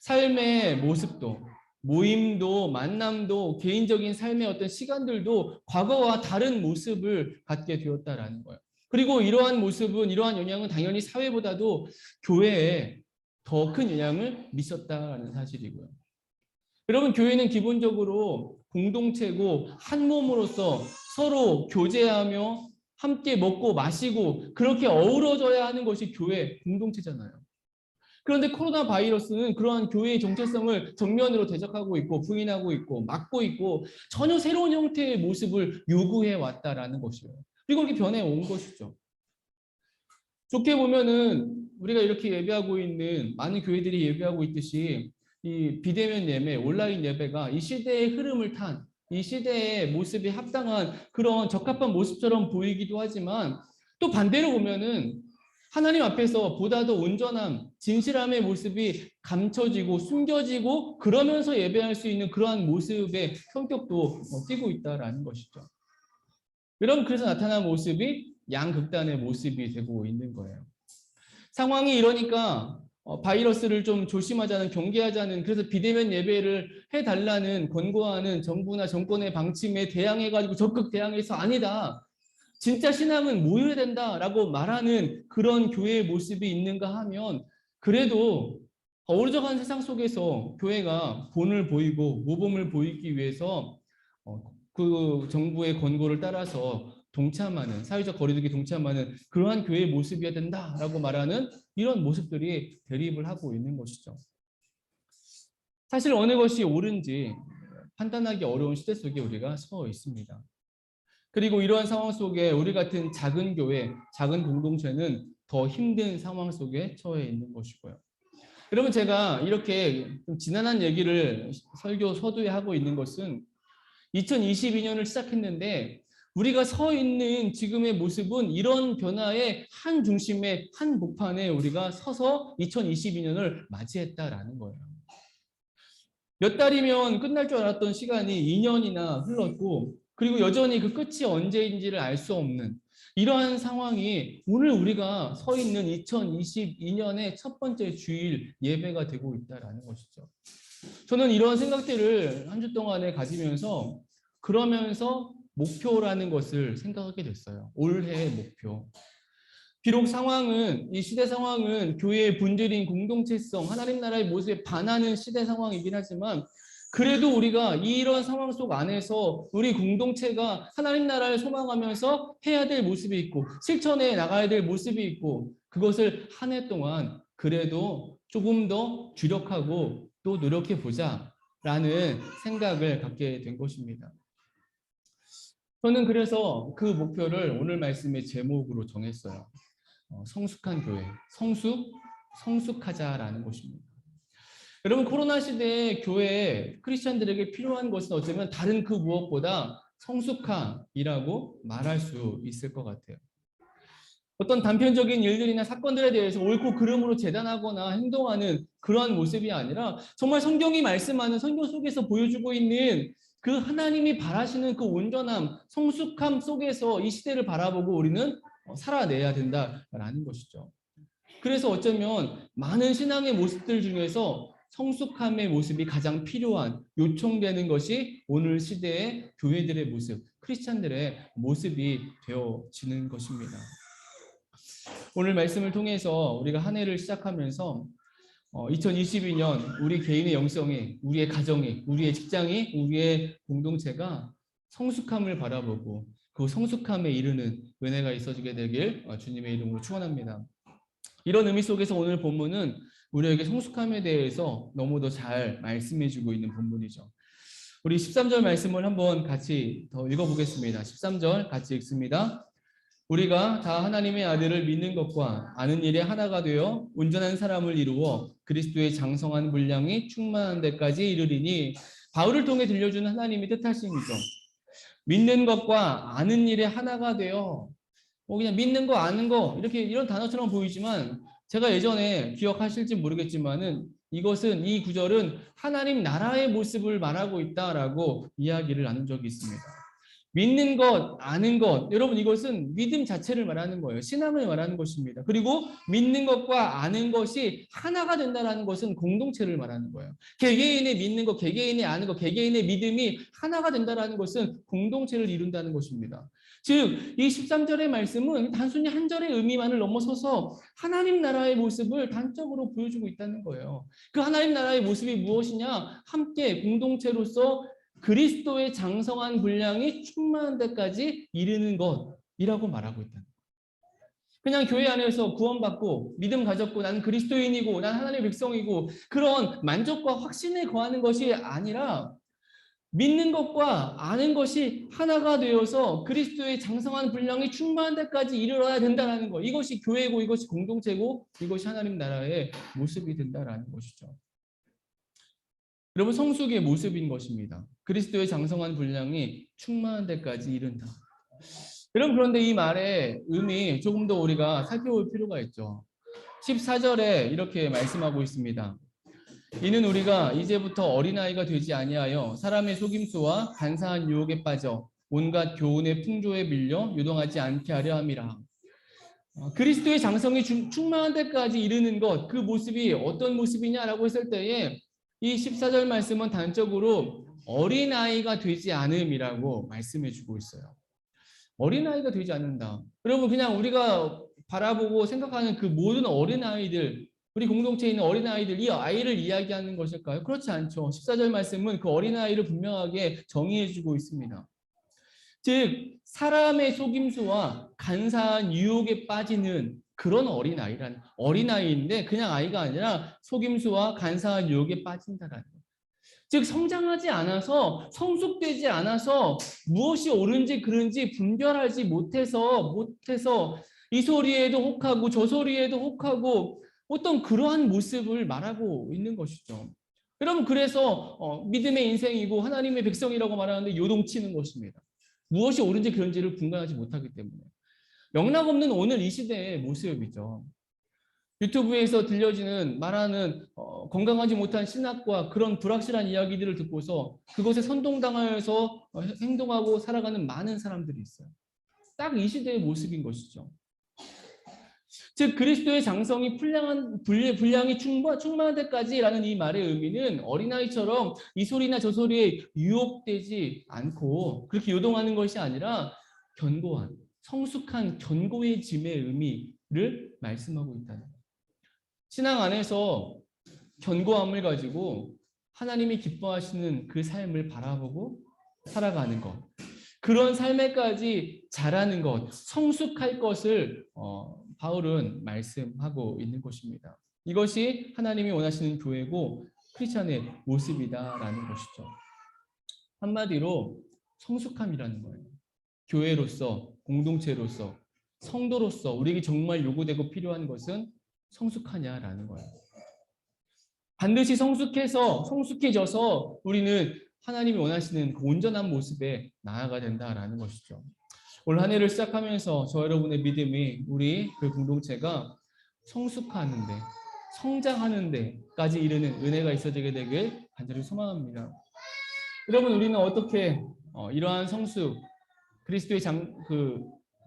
삶의 모습도, 모임도, 만남도, 개인적인 삶의 어떤 시간들도 과거와 다른 모습을 갖게 되었다라는 거예요. 그리고 이러한 모습은, 이러한 영향은 당연히 사회보다도 교회에 더 큰 영향을 미쳤다는 사실이고요. 여러분, 교회는 기본적으로 공동체고 한 몸으로서 서로 교제하며 함께 먹고 마시고 그렇게 어우러져야 하는 것이 교회 공동체잖아요. 그런데 코로나 바이러스는 그러한 교회의 정체성을 정면으로 대적하고 있고 부인하고 있고 막고 있고 전혀 새로운 형태의 모습을 요구해 왔다라는 것이에요. 그리고 이렇게 변해온 것이죠. 좋게 보면은 우리가 이렇게 예배하고 있는, 많은 교회들이 예배하고 있듯이 이 비대면 예배, 온라인 예배가 이 시대의 흐름을 탄, 이 시대의 모습에 합당한 그런 적합한 모습처럼 보이기도 하지만, 또 반대로 보면은 하나님 앞에서 보다 더 온전함, 진실함의 모습이 감춰지고 숨겨지고 그러면서 예배할 수 있는 그러한 모습의 성격도 띠고 있다라는 것이죠. 여러분, 그래서 나타난 모습이 양극단의 모습이 되고 있는 거예요. 상황이 이러니까 바이러스를 좀 조심하자는, 경계하자는, 그래서 비대면 예배를 해달라는 권고하는 정부나 정권의 방침에 대항해가지고 적극 대항해서 아니다, 진짜 신앙은 모여야 된다라고 말하는 그런 교회의 모습이 있는가 하면, 그래도 어우러져가는 세상 속에서 교회가 본을 보이고 모범을 보이기 위해서 그 정부의 권고를 따라서 동참하는, 사회적 거리두기 동참하는 그러한 교회의 모습이어야 된다라고 말하는 이런 모습들이 대립을 하고 있는 것이죠. 사실 어느 것이 옳은지 판단하기 어려운 시대 속에 우리가 서 있습니다. 그리고 이러한 상황 속에 우리 같은 작은 교회, 작은 공동체는 더 힘든 상황 속에 처해 있는 것이고요. 여러분, 제가 이렇게 좀 지난한 얘기를 설교 서두에 하고 있는 것은 2022년을 시작했는데 우리가 서 있는 지금의 모습은 이런 변화의 한 중심에, 한 복판에 우리가 서서 2022년을 맞이했다라는 거예요. 몇 달이면 끝날 줄 알았던 시간이 2년이나 흘렀고, 그리고 여전히 그 끝이 언제인지를 알 수 없는 이러한 상황이 오늘 우리가 서 있는 2022년의 첫 번째 주일 예배가 되고 있다는 것이죠. 저는 이러한 생각들을 한 주 동안에 가지면서, 그러면서 목표라는 것을 생각하게 됐어요. 올해의 목표. 비록 상황은, 이 시대 상황은 교회의 본질인 공동체성, 하나님 나라의 모습에 반하는 시대 상황이긴 하지만, 그래도 우리가 이런 상황 속 안에서 우리 공동체가 하나님 나라를 소망하면서 해야 될 모습이 있고 실천해 나가야 될 모습이 있고, 그것을 한 해 동안 그래도 조금 더 주력하고 또 노력해 보자라는 생각을 갖게 된 것입니다. 저는 그래서 그 목표를 오늘 말씀의 제목으로 정했어요. 성숙한 교회, 성숙하자라는 것입니다. 여러분, 코로나 시대에 교회 크리스찬들에게 필요한 것은 어쩌면 다른 그 무엇보다 성숙함이라고 말할 수 있을 것 같아요. 어떤 단편적인 일들이나 사건들에 대해서 옳고 그름으로 재단하거나 행동하는 그러한 모습이 아니라 정말 성경이 말씀하는, 성경 속에서 보여주고 있는 그 하나님이 바라시는 그 온전함, 성숙함 속에서 이 시대를 바라보고 우리는 살아내야 된다라는 것이죠. 그래서 어쩌면 많은 신앙의 모습들 중에서 성숙함의 모습이 가장 필요한, 요청되는 것이 오늘 시대의 교회들의 모습, 크리스찬들의 모습이 되어지는 것입니다. 오늘 말씀을 통해서 우리가 한 해를 시작하면서 2022년 우리 개인의 영성이, 우리의 가정이, 우리의 직장이, 우리의 공동체가 성숙함을 바라보고 그 성숙함에 이르는 은혜가 있어지게 되길 주님의 이름으로 축원합니다. 이런 의미 속에서 오늘 본문은 우리에게 성숙함에 대해서 너무도 잘 말씀해주고 있는 본문이죠. 우리 13절 말씀을 한번 같이 더 읽어보겠습니다. 13절 같이 읽습니다. 우리가 다 하나님의 아들을 믿는 것과 아는 일에 하나가 되어 온전한 사람을 이루어 그리스도의 장성한 분량이 충만한 데까지 이르리니, 바울을 통해 들려주는 하나님의 뜻하심이죠. 믿는 것과 아는 일에 하나가 되어, 그냥 믿는 거 아는 거 이렇게 이런 단어처럼 보이지만, 제가 예전에 기억하실지 모르겠지만은 이것은, 이 구절은 하나님 나라의 모습을 말하고 있다라고 이야기를 나눈 적이 있습니다. 믿는 것, 아는 것, 여러분 이것은 믿음 자체를 말하는 거예요. 신앙을 말하는 것입니다. 그리고 믿는 것과 아는 것이 하나가 된다는 것은 공동체를 말하는 거예요. 개개인의 믿는 것, 개개인의 아는 것, 개개인의 믿음이 하나가 된다는 것은 공동체를 이룬다는 것입니다. 즉, 이 13절의 말씀은 단순히 한 절의 의미만을 넘어서서 하나님 나라의 모습을 단적으로 보여주고 있다는 거예요. 그 하나님 나라의 모습이 무엇이냐? 함께 공동체로서 그리스도의 장성한 분량이 충만한 데까지 이르는 것이라고 말하고 있다는 거예요. 그냥 교회 안에서 구원받고 믿음 가졌고 나는 그리스도인이고 난 하나님의 백성이고 그런 만족과 확신에 거하는 것이 아니라, 믿는 것과 아는 것이 하나가 되어서 그리스도의 장성한 분량이 충만한 데까지 이르러야 된다는 것. 이것이 교회고, 이것이 공동체고, 이것이 하나님 나라의 모습이 된다는 것이죠. 여러분, 성숙의 모습인 것입니다. 그리스도의 장성한 분량이 충만한 데까지 이른다. 여러분, 그런데 이 말의 의미 조금 더 우리가 살펴볼 필요가 있죠. 14절에 이렇게 말씀하고 있습니다. 이는 우리가 이제부터 어린아이가 되지 아니하여 사람의 속임수와 간사한 유혹에 빠져 온갖 교훈의 풍조에 밀려 요동하지 않게 하려 함이라. 그리스도의 장성이 충만한 데까지 이르는 것, 그 모습이 어떤 모습이냐라고 했을 때에 이 14절 말씀은 단적으로 어린아이가 되지 않음이라고 말씀해주고 있어요. 어린아이가 되지 않는다. 여러분, 그냥 우리가 바라보고 생각하는 그 모든 어린아이들, 우리 공동체에 있는 어린아이들, 이 아이를 이야기하는 것일까요? 그렇지 않죠. 14절 말씀은 그 어린아이를 분명하게 정의해주고 있습니다. 즉, 사람의 속임수와 간사한 유혹에 빠지는 그런 어린아이인데 그냥 아이가 아니라 속임수와 간사한 유혹에 빠진다라는 거예요. 즉, 성장하지 않아서, 성숙되지 않아서 무엇이 옳은지 그른지 분별하지 못해서 이 소리에도 혹하고 저 소리에도 혹하고 어떤 그러한 모습을 말하고 있는 것이죠. 여러분, 그래서 믿음의 인생이고 하나님의 백성이라고 말하는데 요동치는 것입니다. 무엇이 옳은지 그른지를 분간하지 못하기 때문에. 영락없는 오늘 이 시대의 모습이죠. 유튜브에서 들려지는 말하는 건강하지 못한 신학과 그런 불확실한 이야기들을 듣고서 그것에 선동당하여서 행동하고 살아가는 많은 사람들이 있어요. 딱 이 시대의 모습인 것이죠. 즉, 그리스도의 장성이 분량이 충만한 데까지라는 이 말의 의미는 어린아이처럼 이 소리나 저 소리에 유혹되지 않고 그렇게 요동하는 것이 아니라 견고한, 성숙한 견고해짐의 의미를 말씀하고 있다는 거예요. 신앙 안에서 견고함을 가지고 하나님이 기뻐하시는 그 삶을 바라보고 살아가는 것, 그런 삶에까지 자라는 것, 성숙할 것을 바울은 말씀하고 있는 것입니다. 이것이 하나님이 원하시는 교회고 크리스찬의 모습이다라는 것이죠. 한마디로 성숙함이라는 거예요. 교회로서, 공동체로서, 성도로서 우리에게 정말 요구되고 필요한 것은 성숙하냐라는 거예요. 반드시 성숙해져서 우리는 하나님이 원하시는 그 온전한 모습에 나아가야 된다라는 것이죠. 올 한 해를 시작하면서 저 여러분의 믿음이, 우리 그 공동체가 성숙하는데, 성장하는 데까지 이르는 은혜가 있어지게 되길 간절히 소망합니다. 여러분, 우리는 어떻게 이러한 성숙, 그리스도의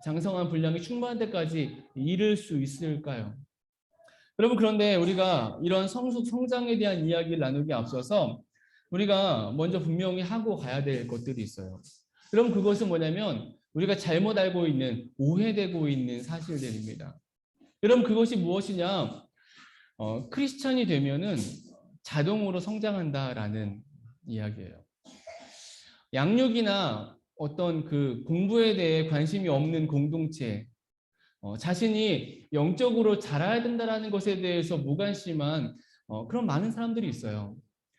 장성한 분량이 충만한 데까지 이룰 수 있을까요? 여러분, 그런데 우리가 이런 성장에 대한 이야기를 나누기 앞서서 우리가 먼저 분명히 하고 가야 될 것들이 있어요. 여러분, 그것은 뭐냐면 우리가 잘못 알고 있는, 오해되고 있는 사실들입니다. 여러분, 그것이 무엇이냐? 크리스찬이 되면은 자동으로 성장한다라는 이야기예요. 양육이나 어떤 그 공부에 대해 관심이 없는 공동체, 자신이 영적으로 자라야 된다라는 것에 대해서 무관심한 그런 많은 사람들이 있어요.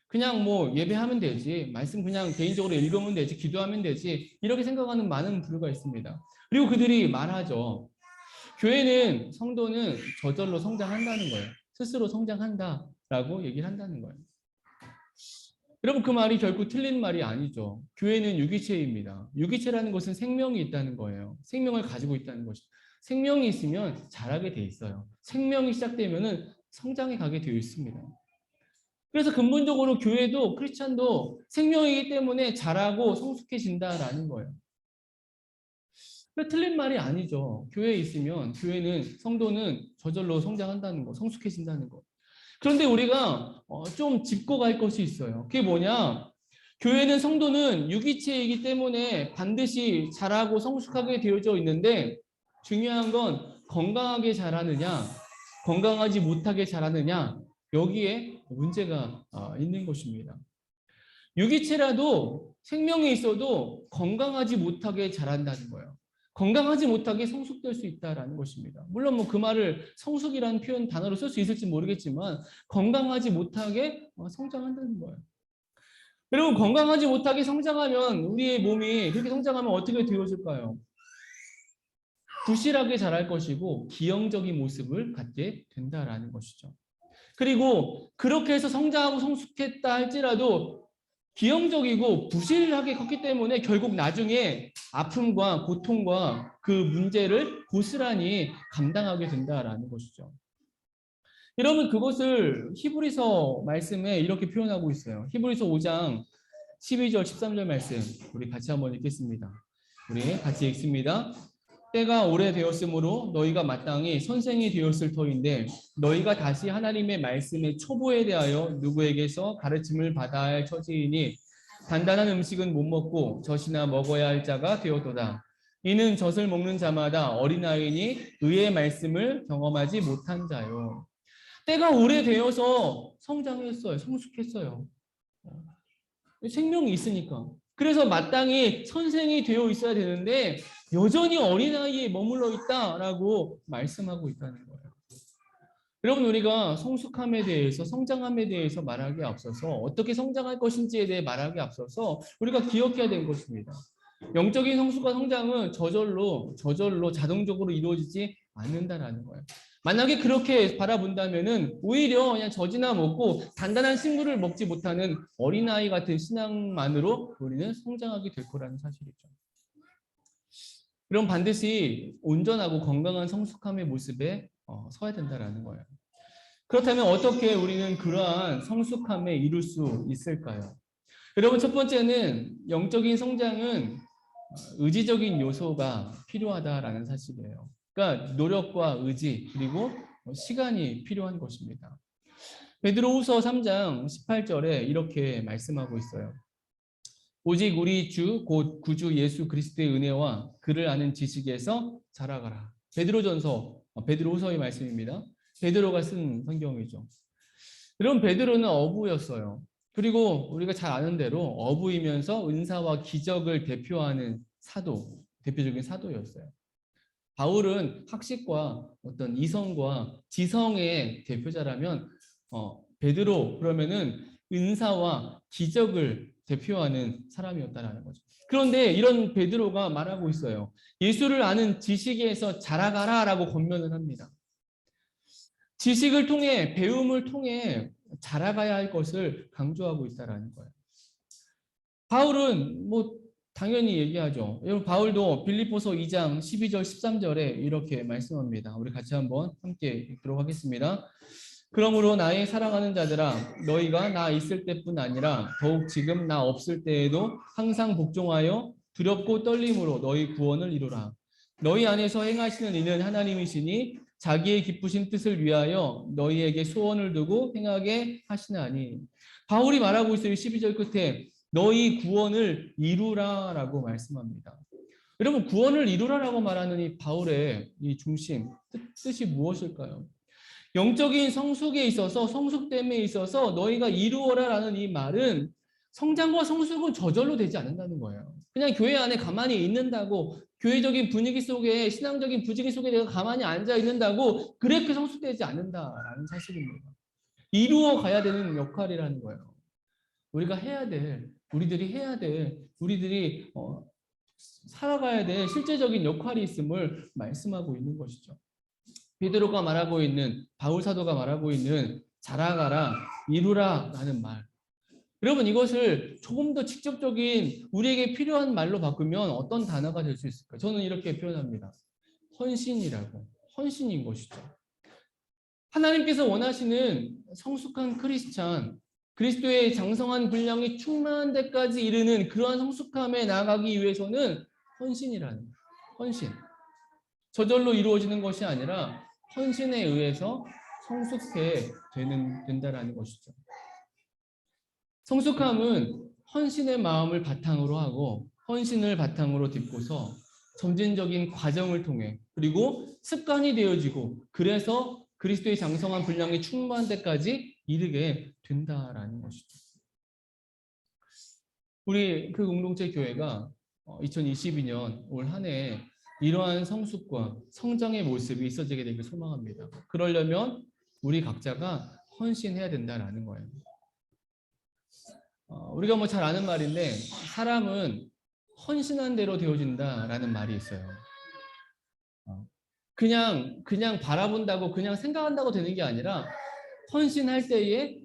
그냥 뭐 예배하면 되지, 말씀 그냥 개인적으로 읽으면 되지, 기도하면 되지, 이렇게 생각하는 많은 부류가 있습니다. 그리고 그들이 말하죠. 교회는, 성도는 저절로 성장한다는 거예요. 스스로 성장한다라고 얘기를 한다는 거예요. 여러분, 그 말이 결코 틀린 말이 아니죠. 교회는 유기체입니다. 유기체라는 것은 생명이 있다는 거예요. 생명을 가지고 있다는 것이죠. 생명이 있으면 자라게 돼 있어요. 생명이 시작되면은 성장해 가게 되어 있습니다. 그래서 근본적으로 교회도, 크리스찬도 생명이기 때문에 자라고 성숙해진다라는 거예요. 틀린 말이 아니죠. 교회에 있으면, 교회는, 성도는 저절로 성장한다는 거, 성숙해진다는 거. 그런데 우리가 좀 짚고 갈 것이 있어요. 그게 뭐냐? 교회는, 성도는 유기체이기 때문에 반드시 자라고 성숙하게 되어져 있는데, 중요한 건 건강하게 자라느냐, 건강하지 못하게 자라느냐, 여기에 문제가 있는 것입니다. 유기체라도 생명이 있어도 건강하지 못하게 자란다는 거예요. 건강하지 못하게 성숙될 수 있다는 것입니다. 물론 뭐 그 말을 성숙이라는 표현 단어로 쓸 수 있을지 모르겠지만 건강하지 못하게 성장한다는 거예요. 여러분, 건강하지 못하게 성장하면, 우리의 몸이 그렇게 성장하면 어떻게 되어질까요? 부실하게 자랄 것이고 기형적인 모습을 갖게 된다라는 것이죠. 그리고 그렇게 해서 성장하고 성숙했다 할지라도 기형적이고 부실하게 컸기 때문에 결국 나중에 아픔과 고통과 그 문제를 고스란히 감당하게 된다라는 것이죠. 여러분, 그것을 히브리서 말씀에 이렇게 표현하고 있어요. 히브리서 5장 12절 13절 말씀, 우리 같이 한번 읽겠습니다. 우리 같이 읽습니다. 때가 오래되었으므로 너희가 마땅히 선생이 되었을 터인데 너희가 다시 하나님의 말씀의 초보에 대하여 누구에게서 가르침을 받아야 할 처지이니 단단한 음식은 못 먹고 젖이나 먹어야 할 자가 되었도다. 이는 젖을 먹는 자마다 어린아이니 의의 말씀을 경험하지 못한 자요. 때가 오래되어서 성장했어요. 성숙했어요. 생명이 있으니까. 그래서 마땅히 선생이 되어 있어야 되는데 여전히 어린아이에 머물러 있다라고 말씀하고 있다는 거예요. 여러분, 우리가 성숙함에 대해서, 성장함에 대해서 말하기에 앞서서, 어떻게 성장할 것인지에 대해 말하기에 앞서서 우리가 기억해야 되는 것입니다. 영적인 성숙과 성장은 저절로 자동적으로 이루어지지 않는다라는 거예요. 만약에 그렇게 바라본다면은 오히려 그냥 젖이나 먹고 단단한 식물을 먹지 못하는 어린아이 같은 신앙만으로 우리는 성장하게 될 거라는 사실이죠. 그럼 반드시 온전하고 건강한 성숙함의 모습에 서야 된다라는 거예요. 그렇다면 어떻게 우리는 그러한 성숙함에 이룰 수 있을까요? 여러분, 첫 번째는 영적인 성장은 의지적인 요소가 필요하다라는 사실이에요. 그러니까 노력과 의지 그리고 시간이 필요한 것입니다. 베드로후서 3장 18절에 이렇게 말씀하고 있어요. 오직 우리 주 곧 구주 예수 그리스도의 은혜와 그를 아는 지식에서 자라가라. 베드로후서의 말씀입니다. 베드로가 쓴 성경이죠. 여러분, 베드로는 어부였어요. 그리고 우리가 잘 아는 대로 어부이면서 은사와 기적을 대표하는 대표적인 사도였어요. 바울은 학식과 어떤 이성과 지성의 대표자라면 베드로 그러면은 은사와 기적을 대표하는 사람이었다라는 거죠. 그런데 이런 베드로가 말하고 있어요. 예수를 아는 지식에서 자라가라라고 권면을 합니다. 지식을 통해, 배움을 통해 자라가야 할 것을 강조하고 있다라는 거예요. 바울은 당연히 얘기하죠. 여러분, 바울도 빌립보서 2장 12절 13절에 이렇게 말씀합니다. 우리 같이 한번 함께 읽도록 하겠습니다. 그러므로 나의 사랑하는 자들아, 너희가 나 있을 때뿐 아니라 더욱 지금 나 없을 때에도 항상 복종하여 두렵고 떨림으로 너희 구원을 이루라. 너희 안에서 행하시는 이는 하나님이시니 자기의 기쁘신 뜻을 위하여 너희에게 소원을 두고 행하게 하시나니. 바울이 말하고 있어요. 12절 끝에 너희 구원을 이루라라고 말씀합니다. 여러분, 구원을 이루라라고 말하는 이 바울의 이 중심, 뜻이 무엇일까요? 영적인 성숙에 있어서, 성숙됨에 있어서 너희가 이루어라라는 이 말은 성장과 성숙은 저절로 되지 않는다는 거예요. 그냥 교회 안에 가만히 있는다고, 교회적인 분위기 속에, 신앙적인 분위기 속에 내가 가만히 앉아 있는다고 그렇게 성숙되지 않는다라는 사실입니다. 이루어 가야 되는 역할이라는 거예요. 우리가 해야 될, 우리들이 해야 될, 우리들이 살아가야 될 실제적인 역할이 있음을 말씀하고 있는 것이죠. 베드로가 말하고 있는, 바울 사도가 말하고 있는 자라가라, 이루라 라는 말. 여러분, 이것을 조금 더 직접적인 우리에게 필요한 말로 바꾸면 어떤 단어가 될 수 있을까요? 저는 이렇게 표현합니다. 헌신이라고. 헌신인 것이죠. 하나님께서 원하시는 성숙한 크리스찬, 그리스도의 장성한 분량이 충만한 데까지 이르는 그러한 성숙함에 나아가기 위해서는 헌신이라는 거예요. 헌신. 저절로 이루어지는 것이 아니라 헌신에 의해서 성숙해 된다라는 것이죠. 성숙함은 헌신의 마음을 바탕으로 하고 헌신을 바탕으로 딛고서 점진적인 과정을 통해 그리고 습관이 되어지고 그래서 그리스도의 장성한 분량이 충만한 데까지 이르게 된다라는 것이죠. 우리 그 공동체 교회가 2022년 올 한 해 이러한 성숙과 성장의 모습이 있어지게 되길 소망합니다. 그러려면 우리 각자가 헌신해야 된다라는 거예요. 우리가 뭐 잘 아는 말인데 사람은 헌신한 대로 되어진다라는 말이 있어요. 그냥 바라본다고 그냥 생각한다고 되는 게 아니라 헌신할 때에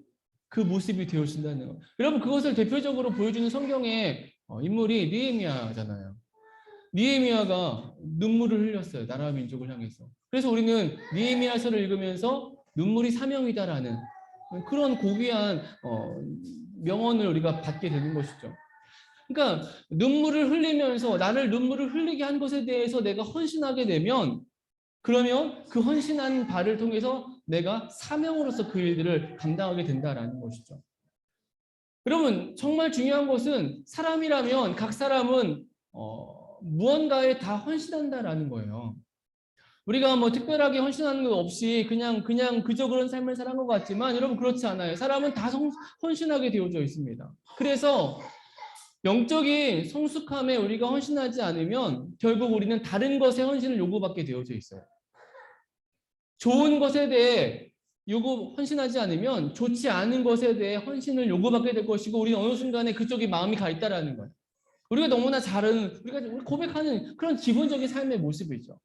그 모습이 되어진다는 거예요. 여러분, 그것을 대표적으로 보여주는 성경의 인물이 느헤미야잖아요. 느헤미야가 눈물을 흘렸어요. 나라와 민족을 향해서. 그래서 우리는 느헤미야서를 읽으면서 눈물이 사명이다라는 그런 고귀한 명언을 우리가 받게 되는 것이죠. 그러니까 눈물을 흘리면서 나를 눈물을 흘리게 한 것에 대해서 내가 헌신하게 되면 그러면 그 헌신한 바를 통해서 내가 사명으로서 그 일들을 감당하게 된다라는 것이죠. 여러분, 정말 중요한 것은 사람이라면 각 사람은 무언가에 다 헌신한다라는 거예요. 우리가 뭐 특별하게 헌신하는 것 없이 그냥 그저 그런 삶을 살아간 것 같지만 여러분, 그렇지 않아요. 사람은 다 헌신하게 되어져 있습니다. 그래서 영적인 성숙함에 우리가 헌신하지 않으면 결국 우리는 다른 것에 헌신을 요구받게 되어져 있어요. 좋은 것에 대해 헌신하지 않으면 좋지 않은 것에 대해 헌신을 요구받게 될 것이고 우리는 어느 순간에 그쪽에 마음이 가 있다라는 거예요. 우리가 너무나 우리가 고백하는 그런 기본적인 삶의 모습이죠.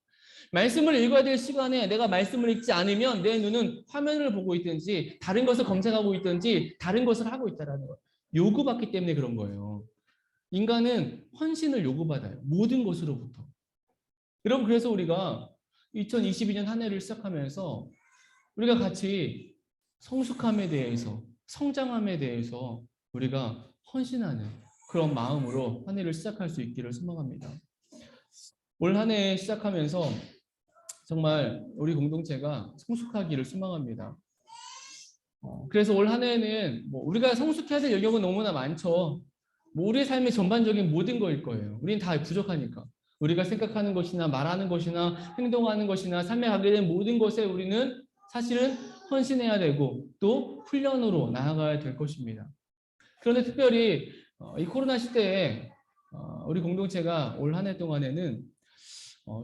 말씀을 읽어야 될 시간에 내가 말씀을 읽지 않으면 내 눈은 화면을 보고 있든지 다른 것을 검색하고 있든지 다른 것을 하고 있다라는 거예요. 요구받기 때문에 그런 거예요. 인간은 헌신을 요구받아요. 모든 것으로부터. 여러분, 그래서 우리가 2022년 한 해를 시작하면서 우리가 같이 성숙함에 대해서, 성장함에 대해서 우리가 헌신하는 그런 마음으로 한 해를 시작할 수 있기를 소망합니다. 올 한 해 시작하면서 정말 우리 공동체가 성숙하기를 소망합니다. 그래서 올 한 해는 우리가 성숙해야 될 영역은 너무나 많죠. 우리의 삶의 전반적인 모든 거일 거예요. 우리는 다 부족하니까. 우리가 생각하는 것이나 말하는 것이나 행동하는 것이나 삶에 가게 된 모든 것에 우리는 사실은 헌신해야 되고 또 훈련으로 나아가야 될 것입니다. 그런데 특별히 이 코로나 시대에 우리 공동체가 올 한 해 동안에는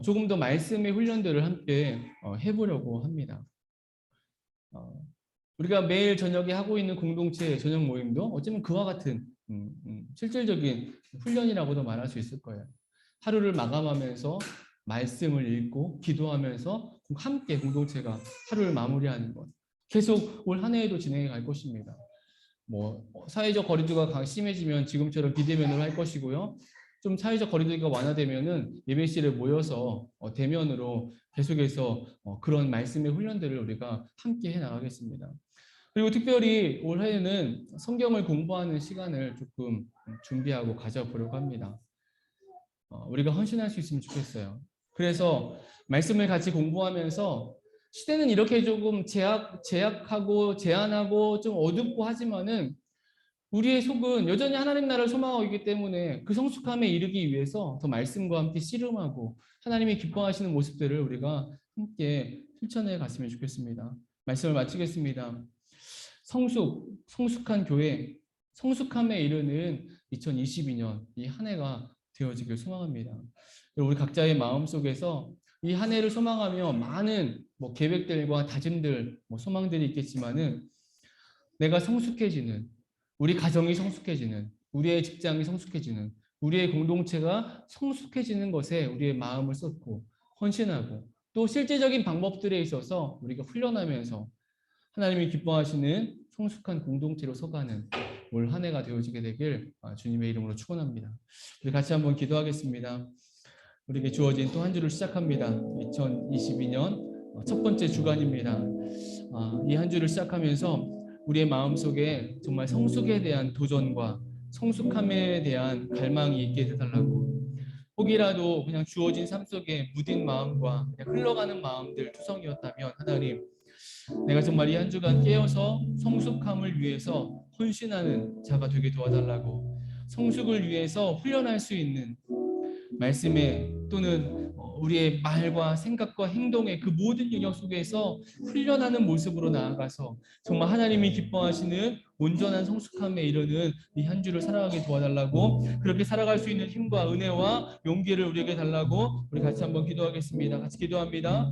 조금 더 말씀의 훈련들을 함께 해보려고 합니다. 우리가 매일 저녁에 하고 있는 공동체 저녁 모임도 어쩌면 그와 같은 실질적인 훈련이라고도 말할 수 있을 거예요. 하루를 마감하면서 말씀을 읽고 기도하면서 함께 공동체가 하루를 마무리하는 것. 계속 올 한 해에도 진행해 갈 것입니다. 사회적 거리두기가 심해지면 지금처럼 비대면으로 할 것이고요. 좀 사회적 거리두기가 완화되면은 예배실에 모여서 대면으로 계속해서 그런 말씀의 훈련들을 우리가 함께 해 나가겠습니다. 그리고 특별히 올해는 성경을 공부하는 시간을 조금 준비하고 가져보려고 합니다. 우리가 헌신할 수 있으면 좋겠어요. 그래서 말씀을 같이 공부하면서 시대는 이렇게 조금 제약하고 제한하고 좀 어둡고 하지만은 우리의 속은 여전히 하나님 나라를 소망하고 있기 때문에 그 성숙함에 이르기 위해서 더 말씀과 함께 씨름하고 하나님이 기뻐하시는 모습들을 우리가 함께 실천해 갔으면 좋겠습니다. 말씀을 마치겠습니다. 성숙한 교회, 성숙함에 이르는 2022년 이 한 해가 되어지길 소망합니다. 우리 각자의 마음 속에서 이 한 해를 소망하며 많은 계획들과 다짐들, 소망들이 있겠지만은 내가 성숙해지는, 우리 가정이 성숙해지는, 우리의 직장이 성숙해지는, 우리의 공동체가 성숙해지는 것에 우리의 마음을 쏟고 헌신하고 또 실제적인 방법들에 있어서 우리가 훈련하면서 하나님이 기뻐하시는 성숙한 공동체로 서가는 올 한 해가 되어지게 되길 주님의 이름으로 축원합니다. 우리 같이 한번 기도하겠습니다. 우리에게 주어진 또 한 주를 시작합니다. 2022년 첫 번째 주간입니다. 이 한 주를 시작하면서 우리의 마음속에 정말 성숙에 대한 도전과 성숙함에 대한 갈망이 있게 해달라고, 혹이라도 그냥 주어진 삶 속에 무딘 마음과 그냥 흘러가는 마음들 투성이었다면 하나님, 내가 정말 이 한 주간 깨어서 성숙함을 위해서 헌신하는 자가 되게 도와달라고, 성숙을 위해서 훈련할 수 있는 말씀에 또는 우리의 말과 생각과 행동의 그 모든 영역 속에서 훈련하는 모습으로 나아가서 정말 하나님이 기뻐하시는 온전한 성숙함에 이르는 이 한 주를 살아가게 도와달라고, 그렇게 살아갈 수 있는 힘과 은혜와 용기를 우리에게 달라고 우리 같이 한번 기도하겠습니다. 같이 기도합니다.